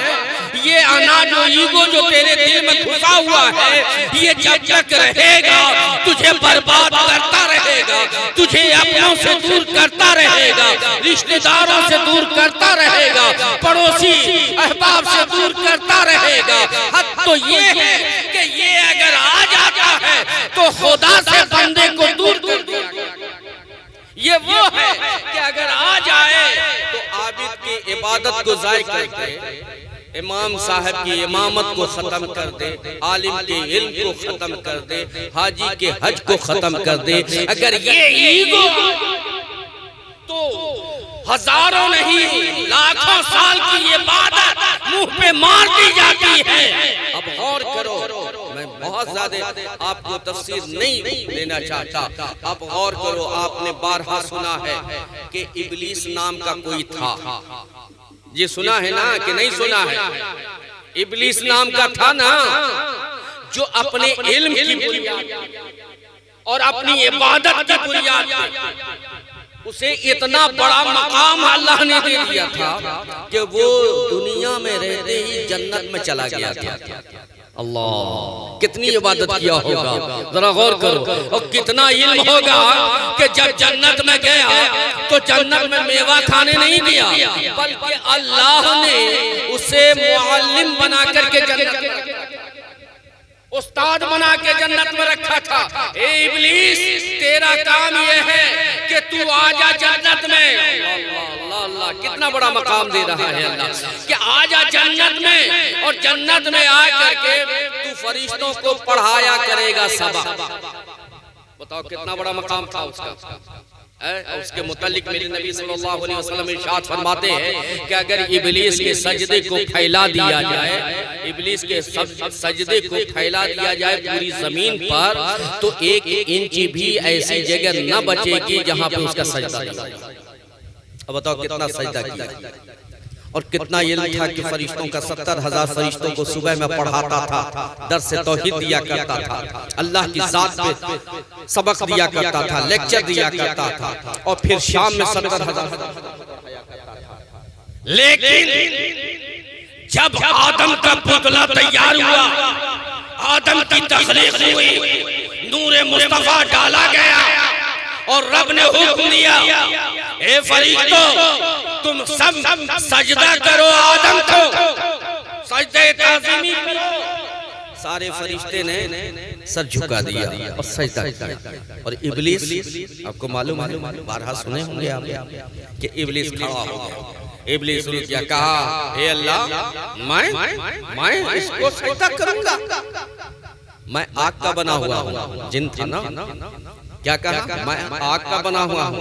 ये अना जो ईगो जो तेरे दिल में घुसा हुआ है, ये जब तक रहेगा तुझे बर्बाद करता रहेगा, तुझे अपनों से दूर करता रहेगा, रिश्तेदारों से दूर करता रहेगा, पड़ोसी अहबाब से दूर करता रहेगा। हद तो ये है कि ये अगर आ जाता है तो खुदा से बंदे को दूर कर दिया गया। ये वो है कि अगर आ जाए तो आबिद की इबादत को ज़ाय कर दे, इमाम साहब की इमामत को खत्म कर दे, आलिम के इल्म को खत्म कर दे, हाजी के हज को खत्म कर दे। अगर ये ईगो तो हजारों नहीं लाखों साल की इबादत मुंह पे मार दी जाती है। अब गौर करो, मैं बहुत ज्यादा आपको तफसीर नहीं देना चाहता, अब गौर करो। आपने बारहा सुना है कि इब्लीस नाम का कोई था, ये सुना है ना कि नहीं सुना है? इब्लीस नाम का था ना, जो अपने इल्म की बुनियाद और अपनी इबादत की बुनियाद उसे इतना बड़ा मकाम अल्लाह ने दे दिया था कि वो दुनिया में रहते ही जन्नत में चला गया था। अल्लाह, कितनी इबादत किया होगा, जरा गौर करो। और कितना इल्म होगा कि जब जन्नत में गया तो जन्नत में मेवा खाने नहीं दिया, बल्कि अल्लाह ने उसे मुअल्लिम बना करके जन्नत उस्ताद बना के जन्नत में रखा था। ए इब्लीस, तेरा काम यह है कि तू आजा जन्नत में। अल्लाह अल्लाह, कितना बड़ा मकाम दे रहा है अल्लाह कि आजा जन्नत में, और जन्नत में आ करके तू फरिश्तों को पढ़ाया करेगा सबक। बताओ कितना बड़ा मकाम था उसका। उसके मुतालिक मेरे नबी सल्लल्लाहु अलैहि वसल्लम इरशाद फरमाते हैं कि अगर इब्लीस के सजदे को फैला दिया जाए, इब्लीस के सजदे को फैला दिया जाए पूरी जमीन पर, तो 1 इंच भी ऐसी जगह न बचेगी जहां पे उसका सजदा नहीं। अब बताओ कितना सजदा किया और कितना इल्म था कि फरिश्तों का 70,000 फरिश्तों को सुबह में पढ़ाता था, दर्स से तौहीद दिया करता था, अल्लाह की जात पे सबक दिया करता था, लेक्चर दिया करता था, और फिर शाम में 70,000। लेकिन जब आदम का पुतला तैयार हुआ, आदम की तखलीक हुई, नूरे मुस्तफा डाला गया और रब ने हुक्म दिया, ए फरिश्तों तुम सब सजदा करो आदम को, सजदे ताज़ीमी करो। सारे फरिश्ते ने सर झुका दिया और सजदा किया। और इब्लीस, आपको मालूम है, बारहा सुने होंगे आप कि इब्लीस खड़ा हो गया। इब्लीस ने क्या कहा, हे अल्लाह, मैं इसको सजदा करूंगा, मैं आग का बना हुआ हूँ। जिन था ना, क्या कहा, मैं आग का बना हुआ हूँ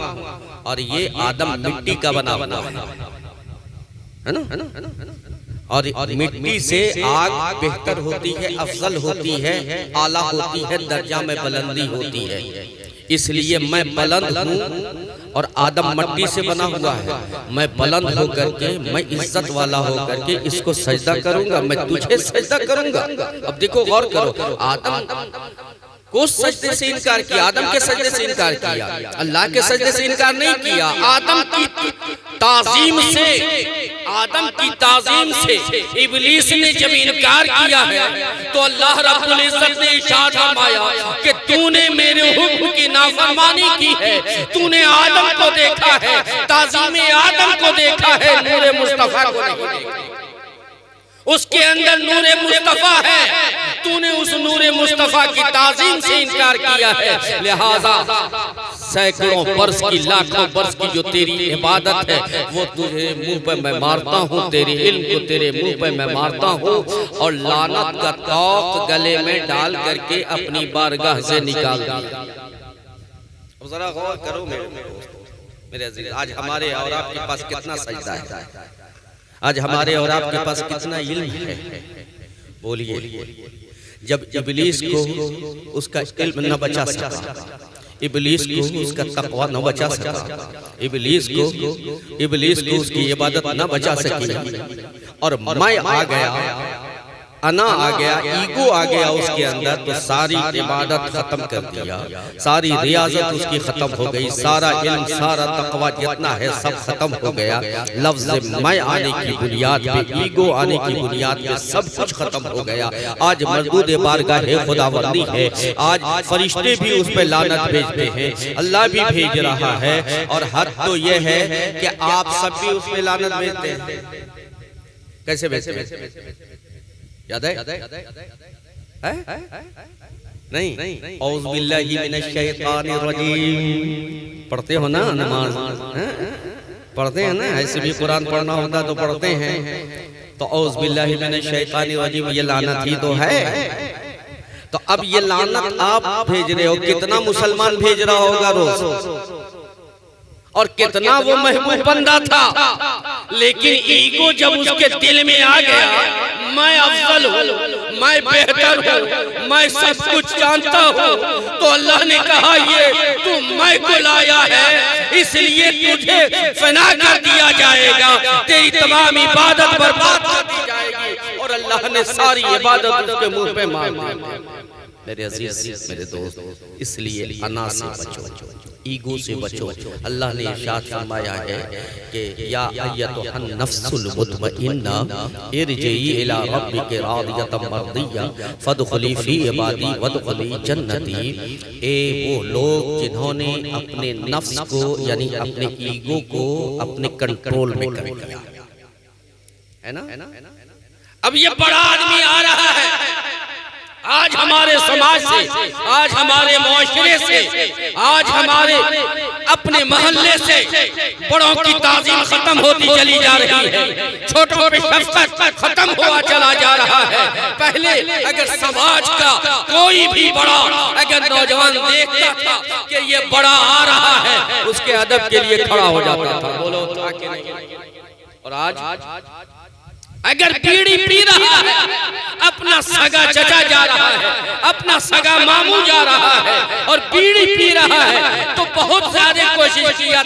और ये आदम मिट्टी का बना हुआ है ना। और मिट्टी से आग बेहतर होती है, अफजल होती है, आला होती है, दर्जा में बुलंदी होती है। इसलिए मैं बुलंद हूँ और आदम मिट्टी से बना हुआ है। मैं बुलंद होकर के, मैं इज्जत वाला होकर के इसको सजदा करूंगा, मैं तुझे सजदा करूंगा। अब देखो गौर करो, आदम को सजदे से इनकार किया, आदम के सजदे से इनकार किया, अल्लाह के सजदे से इनकार नहीं किया। आदम की ताज़ीम से, आदम की ताज़ीम से इब्लीस ने जब इनकार किया है तो अल्लाह रब्बुल इज्जत ने इरशाद फरमाया कि तूने मेरे हुक्म की नाफरमानी की है, तूने आदम को देखा है, ताज़ीम आदम को देखा है, नूरे मुस्तफा को नहीं देखा। उसके अंदर नूरे मुस्तफा है, तूने उस नूरे मुस्तफा की ताज़ीम से इनकार किया है। लिहाजा सैकड़ों वर्ष की, लाखों वर्ष की जो तेरी इबादत है वो तुझे मुंह पे मैं मारता हूँ, तेरे इल्म को तेरे मुंह पे मैं मारता हूँ और लानत का तौक गले में डाल करके अपनी बारगाह से निकाल दिया। जरा गौर करो मेरे अजीज, आज हमारे और आपके पास कितना सजदा है, आज हमारे और आपके पास कितना इल्म है। बोलिए, जब इब्लीस को उसका इल्म न बचा सका, इबलीस को उसका तकवा न बचा सका, इबलीस को उसकी इबादत न बचा सकी, और मैं आ गया, अना आ गया, ईगो आ गया उसके अंदर, तो सारी इबादत खत्म कर दिया, सारी रियाजत उसकी खत्म हो गई, सारा इल्म, सारा तकवा जितना है सब खत्म हो गया। लफ्ज़ मैं आने की बुनियाद पे, ईगो आने की बुनियाद पे सब कुछ खत्म हो गया। आज मरदूद बारगाह खुदावंदी है, आज फरिश्ते भी उस पे लानत भेजते हैं, अल्लाह भी भेज रहा है, और हद तो यह है कि आप सब भी उस पे लानत भेजते हैं। कैसे भेजते हैं? याद है? नहीं? औज़ बिल्लाहि मिनश शैतानिर रजीम पढ़ते हो ना नमाज? पढ़ते हैं ना? ऐसे भी कुरान पढ़ना होता तो पढ़ते हैं। तो औज़ बिल्लाहि मिनश शैतानिर रजीम, ये लानत ही तो है। तो अब ये लानत आप भेज रहे हो, कितना मुसलमान भेज रहा होगा रोज, और कितना वो महबूब बंदा था, लेकिन ईगो जब उसके दिल में आ गया, मैं अफजल हूँ, मैं बेहतर हूँ, मैं सब कुछ जानता हूँ, तो अल्लाह ने कहा ये तू मैं को लाया है, इसलिए तुझे फना कर दिया जाएगा, तेरी तमाम इबादत बर्बाद कर दी जाएगी। और अल्लाह ने सारी इबादत उसके मुंह पे मार दी। मेरे अजीज, मेरे दोस्त, इसलिए अना से बचो, ईगो से बचो। अल्लाह ने इरशाद फरमाया है कि या अय्यतुहन नफ्सुल मुतमइन्ना इरजिई इला रब्बिक रादियतम मर्दिया फदखुली फी इबादी वदखुली जन्नती। ए वो लोग जिन्होंने अपने नफ्स को, यानी अपने ईगो को अपने कंट्रोल में कर लिया है ना। अब ये बड़ा आदमी आ रहा है, आज हमारे समाज से, आज हमारे मुआशरे से, आज हमारे अपने मोहल्ले से बड़ों की ताज़ीम खत्म होती चली जा रही है, छोटों पे शफ़क़त खत्म हुआ चला जा रहा है। पहले अगर समाज का कोई भी बड़ा, अगर नौजवान देखता था कि ये बड़ा आ रहा है, उसके अदब के लिए खड़ा हो जाता था, बोलो था कि नहीं। और आज अगर बीड़ी पी रहा है, अपना सगा चचा जा रहा है, अपना सगा मामू जा रहा है और बीड़ी पी रहा है, तो बहुत ज्यादा कोशिश किया,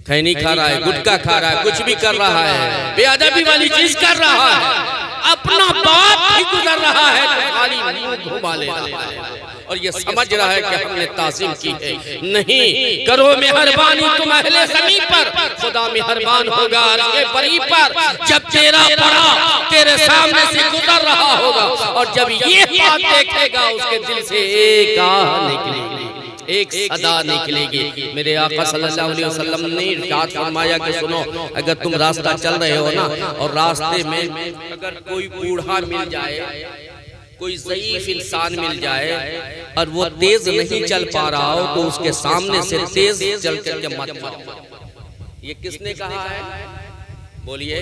खैनी खा रहा है, गुटखा खा रहा है, कुछ भी कर रहा है, बेअदबी वाली चीज कर रहा है, अपना बाप भी गुजर रहा है तो खाली मुंह घुमा ले रहा है, और ये समझ रहा है कि हमने ताज़ीम की है। नहीं, करो मेहरबानी तुम अहले ज़मीन पर, खुदा मेहरबान होगा अर्शे बरी पर, जब तेरा बड़ा तेरे सामने से गुजर रहा होगा, और जब ये बात देखेगा उसके दिल से एक आह निकलेगी, एक सदा निकलेगी। मेरे आका सल्लल्लाहु अलैहि वसल्लम ने इरशाद फरमाया कि सुनो, अगर तुम रास्ता चल रहे हो ना, और रास्ते में अगर कोई बूढ़ा मिल जाए, कोई ज़ईफ इंसान मिल जाए, और वो तेज नहीं चल पा रहा हो, तो उसके सामने से तेज चल करके मत जाओ। ये किसने कहा है? बोलिए।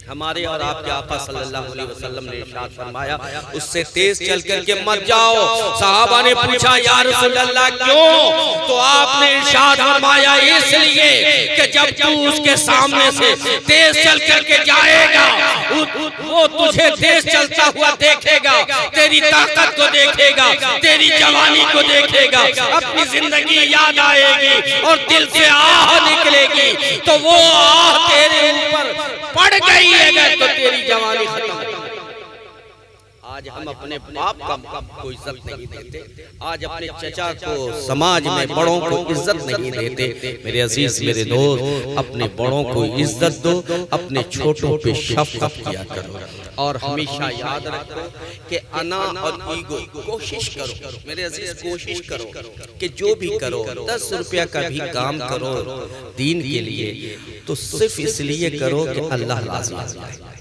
हमारे और आपके आका सल्लल्लाहु अलैहि वसल्लम ने इरशाद फरमाया, उससे तेज चल करके मत जाओ। सहाबा ने पूछा या रसूल अल्लाह क्यों? तो आपने इरशाद फरमाया इसलिए कि जब तू उसके सामने से तेज चल करके जाएगा, वो तुझे तेज चलता हुआ देखेगा, तेरी ताकत को देखेगा, तेरी जवानी को देखेगा, अपनी जिंदगी याद आएगी और दिल से आह निकलेगी, तो वो आह तेरे ऊपर पड़ गई अगर तो तेरी जवानी खत्म। आज हम अपने बाप को इज्जत नहीं देते, आज अपने चचा को, समाज में बड़ों को इज्जत नहीं देते। मेरे अजीज, मेरे दोस्त, अपने बड़ों को इज्जत दो, अपने छोटों पे शफ़क़त किया करो, और हमेशा याद रखो कि अना और ईगो, कोशिश करो मेरे अजीज, कोशिश करो कि जो भी करो, 10 रुपया का भी काम करो दीन के लिए, तो सिर्फ इसलिए करो कि अल्लाह राज़ी हो जाए,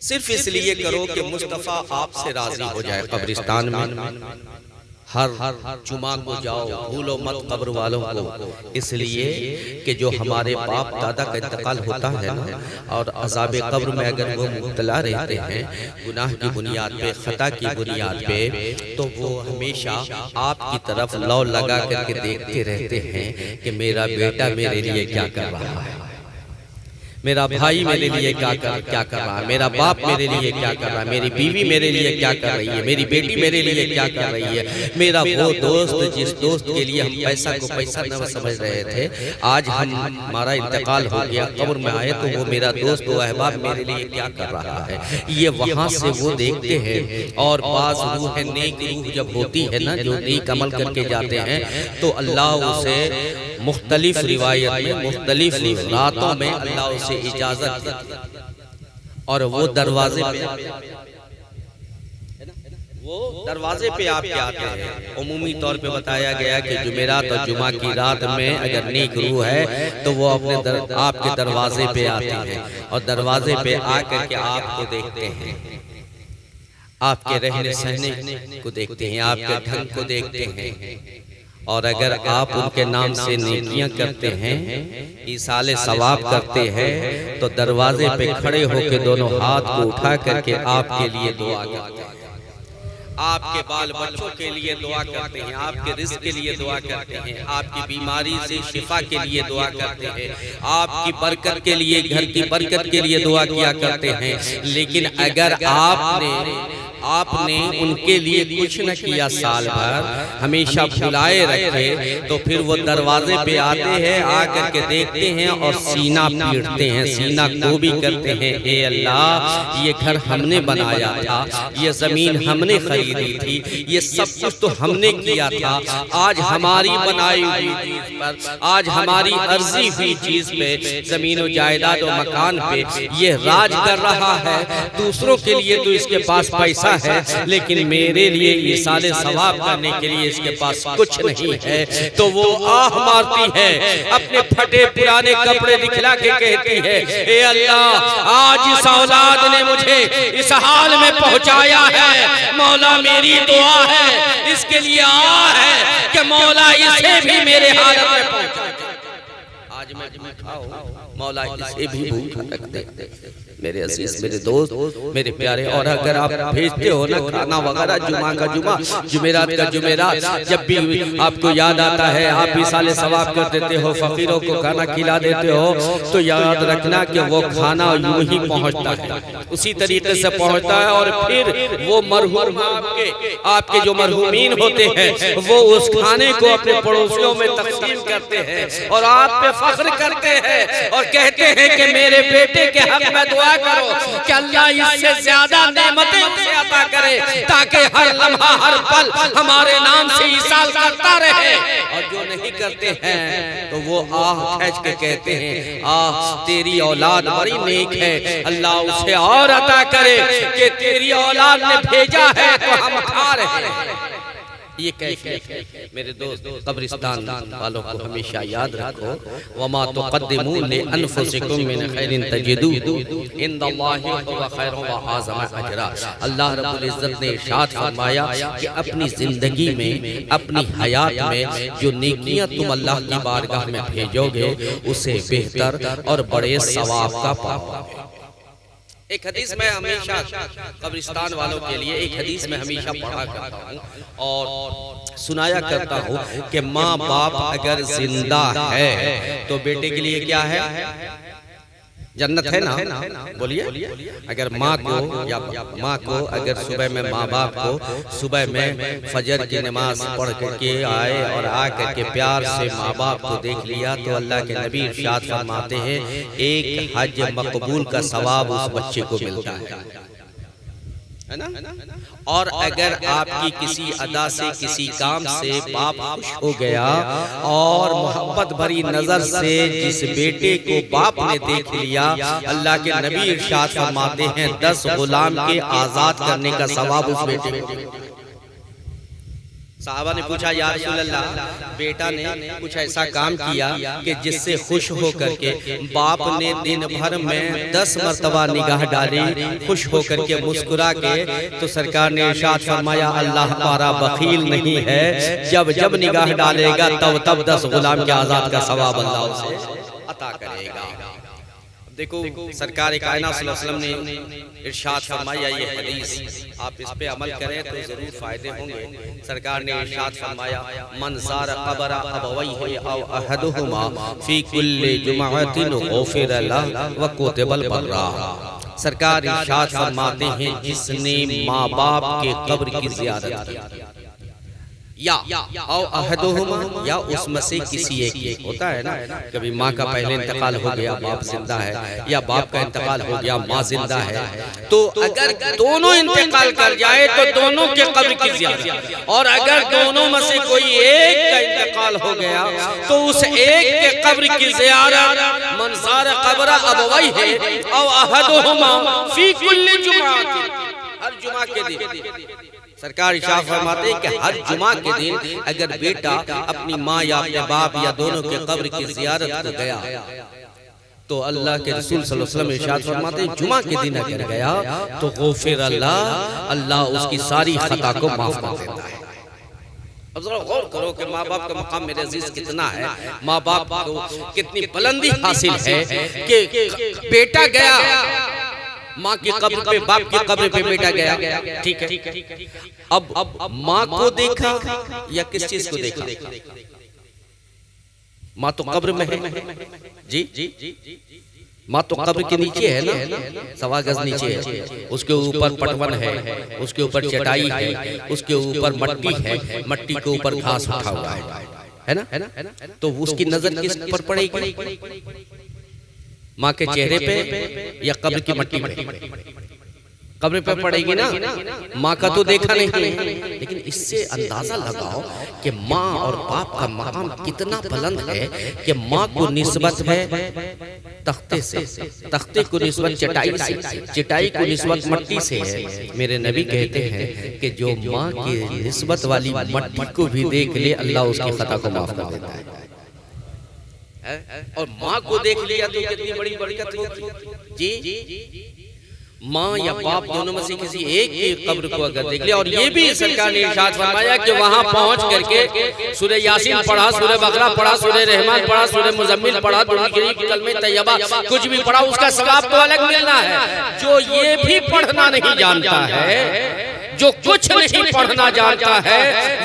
सिर्फ इसलिए करो कि मुस्तफ़ा आपसे राज़ी हो जाए। कब्रिस्तान में हर जुमा को जाओ, भूलो मत कब्र वालों को, इसलिए कि जो हमारे बाप दादा का इंतकाल होता है ना, और अज़ाब कब्र में अगर वो मुब्तला रहते हैं गुनाह की बुनियाद पे, खता की बुनियाद पे, तो वो हमेशा आपकी तरफ लौ लगा करके देखते रहते हैं कि मेरा बेटा मेरे लिए क्या कर रहा है, मेरा भाई मेरे लिए क्या कर रहा है, मेरा बाप मेरे लिए क्या कर रहा है, मेरी बीवी मेरे लिए क्या कर रही है, मेरी बेटी मेरे लिए क्या कर रही है, मेरा वो दोस्त जिस दोस्त के लिए हम पैसा को पैसा न समझ रहे थे, आज हमारा इंतकाल हो गया, कब्र में आए तो वो मेरा दोस्त वो अहबाब मेरे लिए क्या कर रहा है। ये वहाँ से वो देखते हैं। और बाज़ रूह नेक रूह जब होती है ना, जो नेक अमल करके जाते हैं, तो अल्लाह उसे मुख्तलिफ रिवायत में मुख्तलिफ रातों में अल्लाह उसे इजाजत देती और वो दरवाजे पे आपके आते हैं। उमूमी तौर पे बताया गया कि जुमेरात और जुमा की रात में अगर नेक रूह है तो वो अपने आपके दरवाजे पे आते हैं और दरवाजे पे आकर के आपको देखते हैं, आपके रहने सहने को देखते हैं, आपके ढंग को देखते हैं। और अगर आप उनके नाम से नेकियां करते हैं, ईसाले सवाब करते हैं, तो दरवाजे पे खड़े होकर दोनों हाथ को उठा करके आपके लिए दुआ करते हैं, आपके बाल बच्चों के लिए दुआ करते हैं, आपके रिज़्क़ के लिए दुआ करते हैं, आपकी बीमारी से शिफा के लिए दुआ करते हैं, आपकी बरकत के लिए, घर की बरकत के लिए दुआ किया करते हैं। लेकिन अगर आपने उनके लिए कुछ न किया, साल भर हमेशा भुलाए रखे, तो फिर वो दरवाजे पे आते हैं, आकर के देखते हैं और सीना पीटते हैं, सीना को भी करते हैं, ए अल्लाह ये घर हमने बनाया था, ये जमीन हमने खरीदी थी, ये सब कुछ तो हमने किया था, आज हमारी बनाई हुई चीज पर, आज हमारी अर्जी हुई चीज पे, जमीन और जायदाद और मकान पे ये राज कर रहा है। दूसरों के लिए तो इसके पास पैसा है, लेकिन मेरे लिए इसाले सवाब करने के लिए इसके पास कुछ नहीं है। तो वो आह मारती है, अपने फटे पुराने कपड़े दिखला के कहती है, ए अल्लाह आज इस औलाद ने मुझे इस हाल में पहुंचाया है, मौला मेरी दुआ है, इसके लिए आह है कि मौला इसे भी मेरे हालत में पहुंचा। आज मैं खाओ मौला इसे भी भूखा रख दे। मेरे अजीज, मेरे दोस्त, मेरे प्यारे, और अगर आप भेजते हो ना खाना वगैरह, जुमा का जुमा, जुमेरात का जुमेरात, जब भी आपको याद आता है आप भी साले सवाब कर देते हो, फकीरों को खाना खिला देते हो, तो याद रखना कि वो खाना यूं ही पहुंचता है, उसी तरीके से पहुंचता है। और फिर वो मरहूम आपके जो मरहूमीन होते हैं वो उस खाने को अपने पड़ोसियों में तकसीम करते हैं और आप पे फख्र करते हैं और कहते हैं कि मेरे बेटे के हक में दुआ करो कि अल्लाह इससे ज्यादा नेमतें उसे अता करे, ताकि हर लम्हा हर पल हमारे नाम से ईसाल करता रहे। और जो नहीं करते हैं तो वो आह खींच के कहते हैं, आह तेरी औलाद बड़ी नेक है, अल्लाह उसे और अता करे कि तेरी औलाद ने भेजा है तो हम खा रहे हैं। ये कैफियत है मेरे दोस्त। कब्रिस्तान वालों को हमेशा याद रखो, वमा तुक़द्दिमू लिअन्फुसिकुम मिन खैरिन तजिदूहु इंदल्लाहि हुवा खैरुन व आज़म अजरा। अल्लाह रब्बुल इज़्ज़त ने इरशाद फरमाया कि अपनी जिंदगी में, अपनी हयात में जो नेकियां तुम अल्लाह की बारगाह में भेजोगे, उसे बेहतर और बड़े सवाब का पाओगे। एक हदीस में हमेशा कब्रिस्तान वालों के लिए एक हदीस में हमेशा पढ़ा करता हूँ और सुनाया करता हूँ कि माँ बाप अगर जिंदा है तो बेटे के लिए क्या है? जन्नत है ना? बोलिए। अगर माँ को अगर सुबह में माँ बाप को सुबह में फजर की नमाज पढ़ करके आए और आ करके प्यार से माँ बाप को देख लिया, तो अल्लाह के नबी इरशाद फरमाते हैं एक हज मकबूल का सवाब उस बच्चे को मिलता है ना? और अगर आपकी किसी अदा से, किसी काम से बाप खुश हो गया और मोहब्बत भरी नजर से जिस बेटे को बाप ने देख लिया, अल्लाह के नबी इरशाद फरमाते हैं 10 गुलाम के आजाद करने का सवाब उस बेटे को। साहबा ने पूछा, या रसूल अल्लाह, बेटा ने कुछ ऐसा काम किया कि जिससे खुश होकर के बाप ने दिन भर में 10 मरतबा निगाह डाली, खुश होकर के मुस्कुरा के, तो सरकार ने इरशाद फरमाया अल्लाह हमारा बखील नहीं है, जब जब निगाह डालेगा तब तब 10 गुलाम के आजाद का सवाब अल्लाह उसे अता करेगा। देखो सरकार कायनात सल्लल्लाहु अलैहि वसल्लम ने इरशाद फरमाया, ये हदीस आप इस पे अमल करें तो जरूर फायदे होंगे। सरकार ने इरशाद फरमाया, मन ज़ारा क़ब्र अबवैहि औ अहदुहुमा फी कुल्ली जुमअतिन गुफ़िर लहु व कुतिबल बर्रा। सरकार इरशाद फरमाते हैं, जिसने माँ बाप के कब्र की ज़ियारत की या अहदुहुमा या उसमें से किसी एक होता है ना, कभी माँ का पहले इंतकाल हो गया बाप जिंदा है, या बाप का इंतकाल हो गया माँ जिंदा है, तो अगर दोनों इंतकाल कर जाए तो दोनों के कब्र की ज़ियारत, और अगर दोनों में से कोई एक का इंतकाल हो गया तो उस एक के कब्र की ज़ियारत मन ज़ारा क़ब्र अबवैहि औ अहदुहुमा फी कुल्ली जुमअतिन, हर जुमा के दिन सरकार इरशाद फरमाते हैं कि हर जुमा के दिन अगर बेटा अपनी माँ या अपने बाप या दोनों के कब्र की ज़ियारत को गया तो अल्लाह के रसूल सल्लल्लाहु अलैहि वसल्लम इरशाद फरमाते हैं, जुमा के दिन अगर गया तो गुफ़िर अल्लाह उसकी सारी खता को माफ कर देता है। अब जरा गौर करो कि माँ बाप का मकाम मेरे अजीज कितना है, माँ बाप को कितनी बुलंदी हासिल है कि बेटा गया माँ की कब्र पे, बाप की कब्र पे बेटा गया, ठीक है। अब माँ को देखा या किस चीज को देखा? माँ तो कब्र में है जी, माँ तो कब्र के नीचे है ना, 1.25 गज नीचे है, उसके ऊपर पटवन है, उसके ऊपर चटाई है, उसके ऊपर मट्टी है, मट्टी के ऊपर घास उठा हुआ है ना, तो उसकी नजर किस पर पड़ेगी? माँ के चेहरे पे या कब्र की मट्टी पे? कब्र पे पड़ेगी ना, माँ का तो देखा नहीं है, लेकिन इससे अंदाजा लगाओ कि माँ और बाप का मकाम कितना बुलंद है कि माँ को निस्बत है तख्ते से, तख्ते को निस्बत चटाई से, चटाई को निस्बत मट्टी से है। मेरे नबी कहते हैं कि जो माँ की निस्बत वाली मट्टी को भी देख ले अल्लाह उसकी खता को माफ कर देता है, और माँ को देख लिया तो कितनी बड़ी बरकत होगी जी। माँ या बाप दोनों में से किसी एक की कब्र को अगर देख लिया, और ये भी सरकार ने इरशाद फरमाया कि वहां पहुंच करके सूरह यासीन पढ़ा, सूरह बकरा पढ़ा, सूरह रहमान पढ़ा, सूरह मुज़म्मिल पढ़ा, कलमे तैयबा कुछ भी पढ़ा, उसका सवाब तो अलग मिलना है। जो ये भी पढ़ना नहीं जानता है, जो कुछ नहीं पढ़ना जानता है,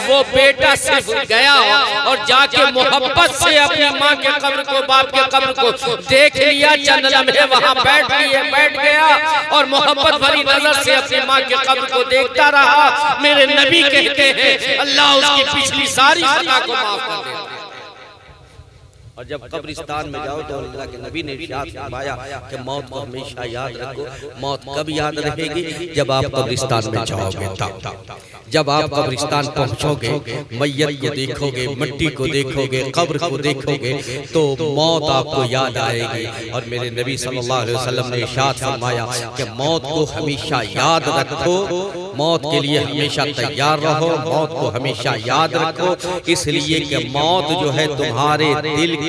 वो बेटा सिर्फ गया और जाके मोहब्बत से अपनी माँ के कब्र को, बाप के कब्र को देख लिया, चंद लम्हे वहां बैठ गया और मोहब्बत भरी नजर से अपनी माँ के कब्र को देखता रहा। मेरे नबी कहते हैं अल्लाह उसकी पिछली सारी खता को माफ कर देता है। और जब कब्रिस्तान में जाओ तो अल्लाह के नबी ने इरशाद फरमाया कि मौत को हमेशा याद रखो। मौत कब याद रहेगी? जब आप कब्रिस्तान में जाओगे तब। जब आप कब्रिस्तान पहुंचोगे, मैयत को देखोगे, मिट्टी को देखोगे, कब्र को देखोगे तो मौत आपको याद आएगी। और मेरे नबी सल्लल्लाहु अलैहि वसल्लम ने इरशाद फरमाया कि मौत को हमेशा याद रखो, मौत के लिए हमेशा तैयार रहो, मौत को हमेशा याद रखो, इसलिए कि मौत जो है तुम्हारे दिल की,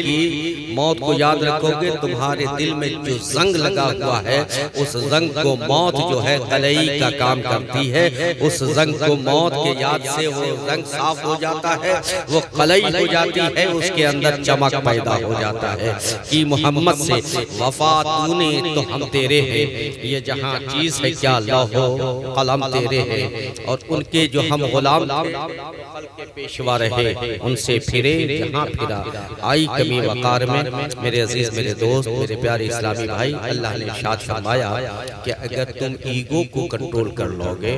मौत को याद रखोगे तुम्हारे दिल में जो जंग लगा हुआ है, उस जंग को मौत जो है कलई का काम करती है। उस जंग को मौत के याद से वो रंग साफ हो जाता है, वो कलई हो जाती है, उसके अंदर चमक पैदा हो जाता है कि मोहम्मद से वफा तूने तो हम तेरे हैं, ये जहाँ चीज है क्या लौहो कलम तेरे हैं। और उनके जो हम गुलाम के पेशवा रहे, उनसे फिरे जहाँ फिरा, आई कमी वकार में। मेरे अजीज, मेरे दोस्त, मेरे प्यारे इस्लामी भाई, अल्लाह ने इरशाद फरमाया कि अगर तुम ईगो को कंट्रोल कर लोगे,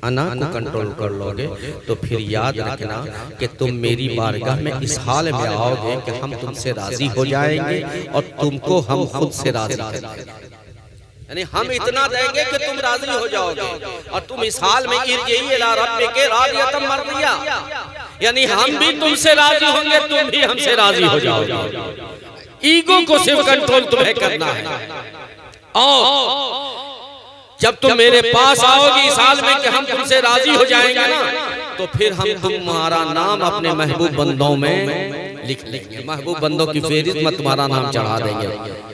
अना को कंट्रोल कर लोगे, तो फिर याद रखना कि तुम मेरी बारगाह में इस हाल में आओगे कि हम तुमसे राजी हो जाएंगे और तुमको हम खुद से राजी करेंगे। यानी हम इतना देंगे कि तुम राजी हो जाओगे, और तुम इस हाल में इरजिई इला रब्बिके रादियतम मर्दिया, यानी हम भी तुमसे राजी होंगे, तुम भी हमसे राजी हो जाओगे। ईगो को सिर्फ कंट्रोल तुम्हें करना है। और जब तुम मेरे पास आओगी इस हाल में कि हम तुमसे राजी हो जाएंगे ना, तो फिर हम तुम्हारा नाम अपने महबूब बंदों में लिख लेंगे। महबूब बंदों की फेहरिस्त में तुम्हारा नाम चढ़ा देंगे।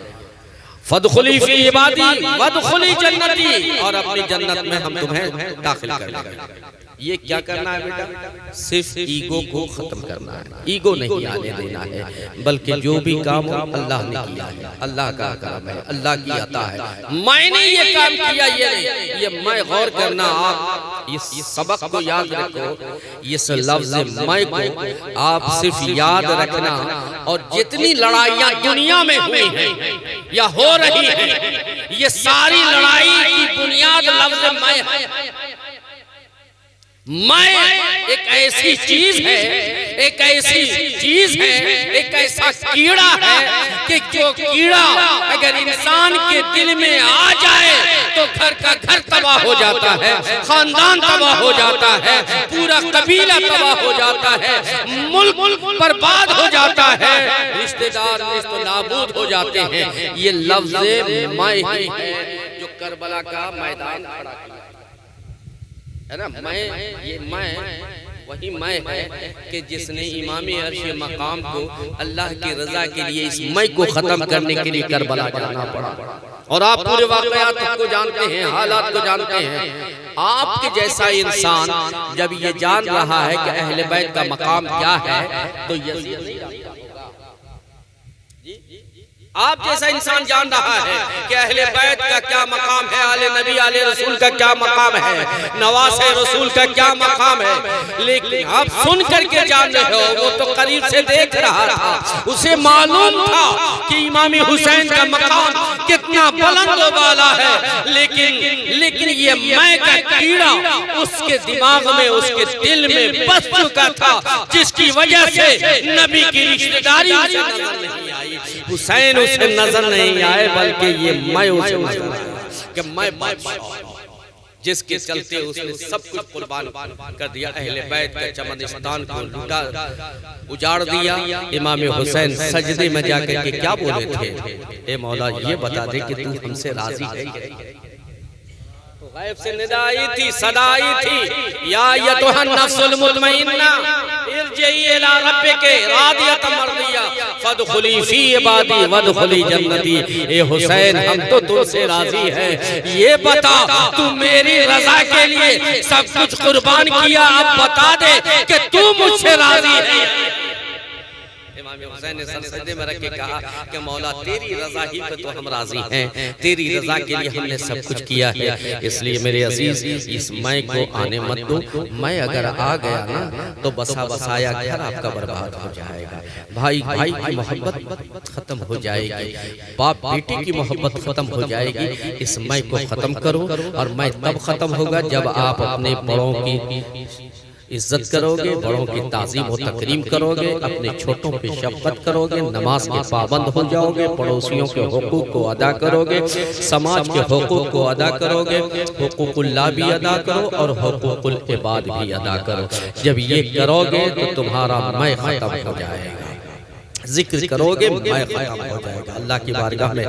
फदखुली फी इबादी वदखुली जन्नती, और अपनी जन्नत में हम तुम्हें दाखिल कर देंगे। ये क्या करना है बेटा? सिर्फ ईगो को खत्म करना है, ईगो नहीं आने देना है, बल्कि जो भी काम हो अल्लाह ने किया है, अल्लाह का करम है, अल्लाह की अता है। मैंने ये काम किया, ये मैं गौर करना। आप इस सबक को याद रखो, इस लफ्ज मैं को आप सिर्फ याद रखना। और जितनी लड़ाइयाँ दुनिया में हुई हैं या हो रही हैं, ये सारी लड़ाई की बुनियाद लफ्ज मैं है। मैं एक ऐसी चीज है, एक ऐसी चीज है, एक ऐसा कीड़ा है कि जो कीड़ा अगर इंसान के दिल में आ जाए तो घर का घर तबाह हो जाता है, खानदान तबाह हो जाता है, पूरा कबीला तबाह हो जाता है, मुल्क बर्बाद हो जाता है, रिश्तेदार नाबूद हो जाते हैं। ये लफ्ज़ मैं ही है जो करबला का मैदान खड़ा किया है ना। मैं वही मैं है कि जिसने इमाम अर्श मकाम को अल्लाह की रजा के लिए इस मैं को खत्म करने के लिए करबला जाना पड़ा। और आप पूरे वाक़यात को जानते हैं, हालात को जानते हैं। आपके जैसा इंसान जब ये जान रहा है कि अहले बैत का मकाम क्या है तो यजीद नहीं जानता होगा। आप जैसा इंसान जान रहा है कि अहले बैत का क्या मकाम है, आले नबी आले रसूल का क्या मकाम है, नवासे रसूल का क्या मकाम है, लेकिन आप सुन करके जान रहे हो। वो तो करीब से देख रहा था, उसे मालूम था कि इमाम हुसैन का मकाम कितना बुलंद वाला है, लेकिन ये मैं का कीड़ा उसके दिमाग में, उसके दिल में बस चुका था, जिसकी वजह से नबी की रिश्तेदारी उसे नजर नहीं आई, हुसैन उसे नजर नहीं आए, बल्कि ये मैं उसे नजर आया कि मैं बादशाह, जिसके चलते उसने सब कुछ कुर्बान कर दिया। अहले बैत का चमनिस्तान को लूटा, उजाड़ दिया। इमाम हुसैन सजदे में जाकर के क्या बोले थे? ए मौला ये बता दे कि तू हमसे राजी है। गैब से निदा आई थी, सदा आई थी, या अय्युहन नफ्सुल मुतमइन्ना इरजिई इला रब्बिके रादियतम मर्दिया फदखुली फी इबादी वदखुली जन्नती। ए हुसैन हम तो तुमसे राजी हैं, ये बता तू मेरी रजा के लिए सब कुछ कुर्बान किया, अब बता दे कि तू मुझसे राजी है। इमाम हुसैन ने सजदे में रख के कहा कि मौला तेरी रजा ही पे तो हम राजी हैं, तेरी रजा के लिए हमने सब कुछ किया है। इसलिए मेरे अजीज इस मैं को आने मत दो। मैं अगर आ गया ना तो बसा बसाया घर आपका बर्बाद हो जाएगा, भाई भाई की मोहब्बत खत्म हो जाएगी, बाप बेटे की मोहब्बत खत्म हो जाएगी। इस मैं को खत्म करो, और मैं तब खत्म होगा जब आप अपने बड़ों की इज्जत करोगे, बड़ों की ताज़ीम और तकरीम करोगे, अपने छोटों पे शफ़क़त करोगे, नमाज के पाबंद हो जाओगे, पड़ोसियों के हुकूक को अदा करोगे, समाज के हुकूक को अदा करोगे, हुकूकुल्लाह भी अदा करो और हुकूकुल इबाद भी अदा करो। जब ये करोगे तो तुम्हारा मैं ख़त्म हो जाएगा, जिक्र करोगे मैं खत्म हो जाएगा। अल्लाह की बारगाह में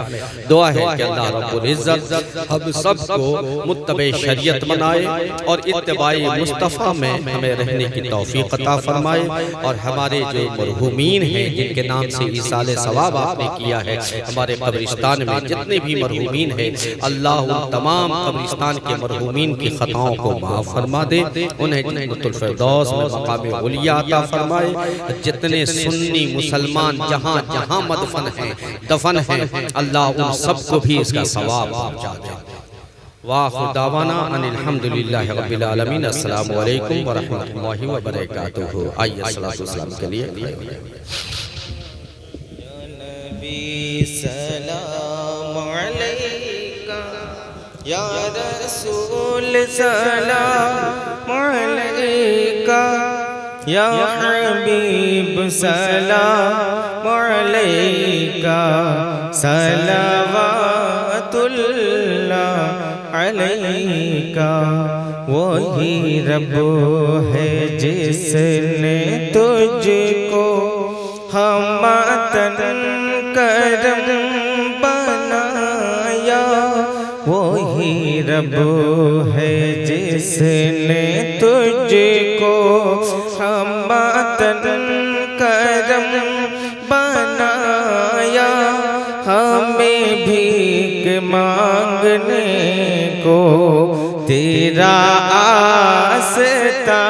दुआ है कि अल्लाह रब्बुल इज्जत हम सबको मुत्तबे शरीयत बनाए और इत्तिबाए मुस्तफ़ा में हमें रहने की तौफीक अता फरमाए। और हमारे जो मरहूमीन हैं जिनके नाम से इसाले सवाब आपने किया है, हमारे कब्रिस्तान में जितने भी मरहूमीन हैं, अल्लाह उन तमाम कब्रिस्तान के मरहूमीन की खताओं को माफ़ फरमा दे, उन्हें जन्नतुल फिरदौस में मकाम उलिया अता फरमाए। जितने सुन्नी मुसलमान जहाँ जहाँ दफन है अल्लाह उन सबको भी इसका सवाब पहुँचा दे। वाखिर दावाना अनिल हम्दुलिल्लाहि रब्बिल आलमीन। अस्सलामु अलैकुम व रहमतुल्लाहि व बरकातुहू। आइए सलातो सलाम के लिए खड़े हो जाइए। सलाम अलैका या रसूल, सलाम अलैका या हबीब, सलाम अलैका, सलावतुल्लाह अलैका। वही रब है जिसने तुझको हमतन करम बनाया, वही रब है जिसने तुझको हमतन करम बनाया। हमें भीख मांगने को तेरा आस्ता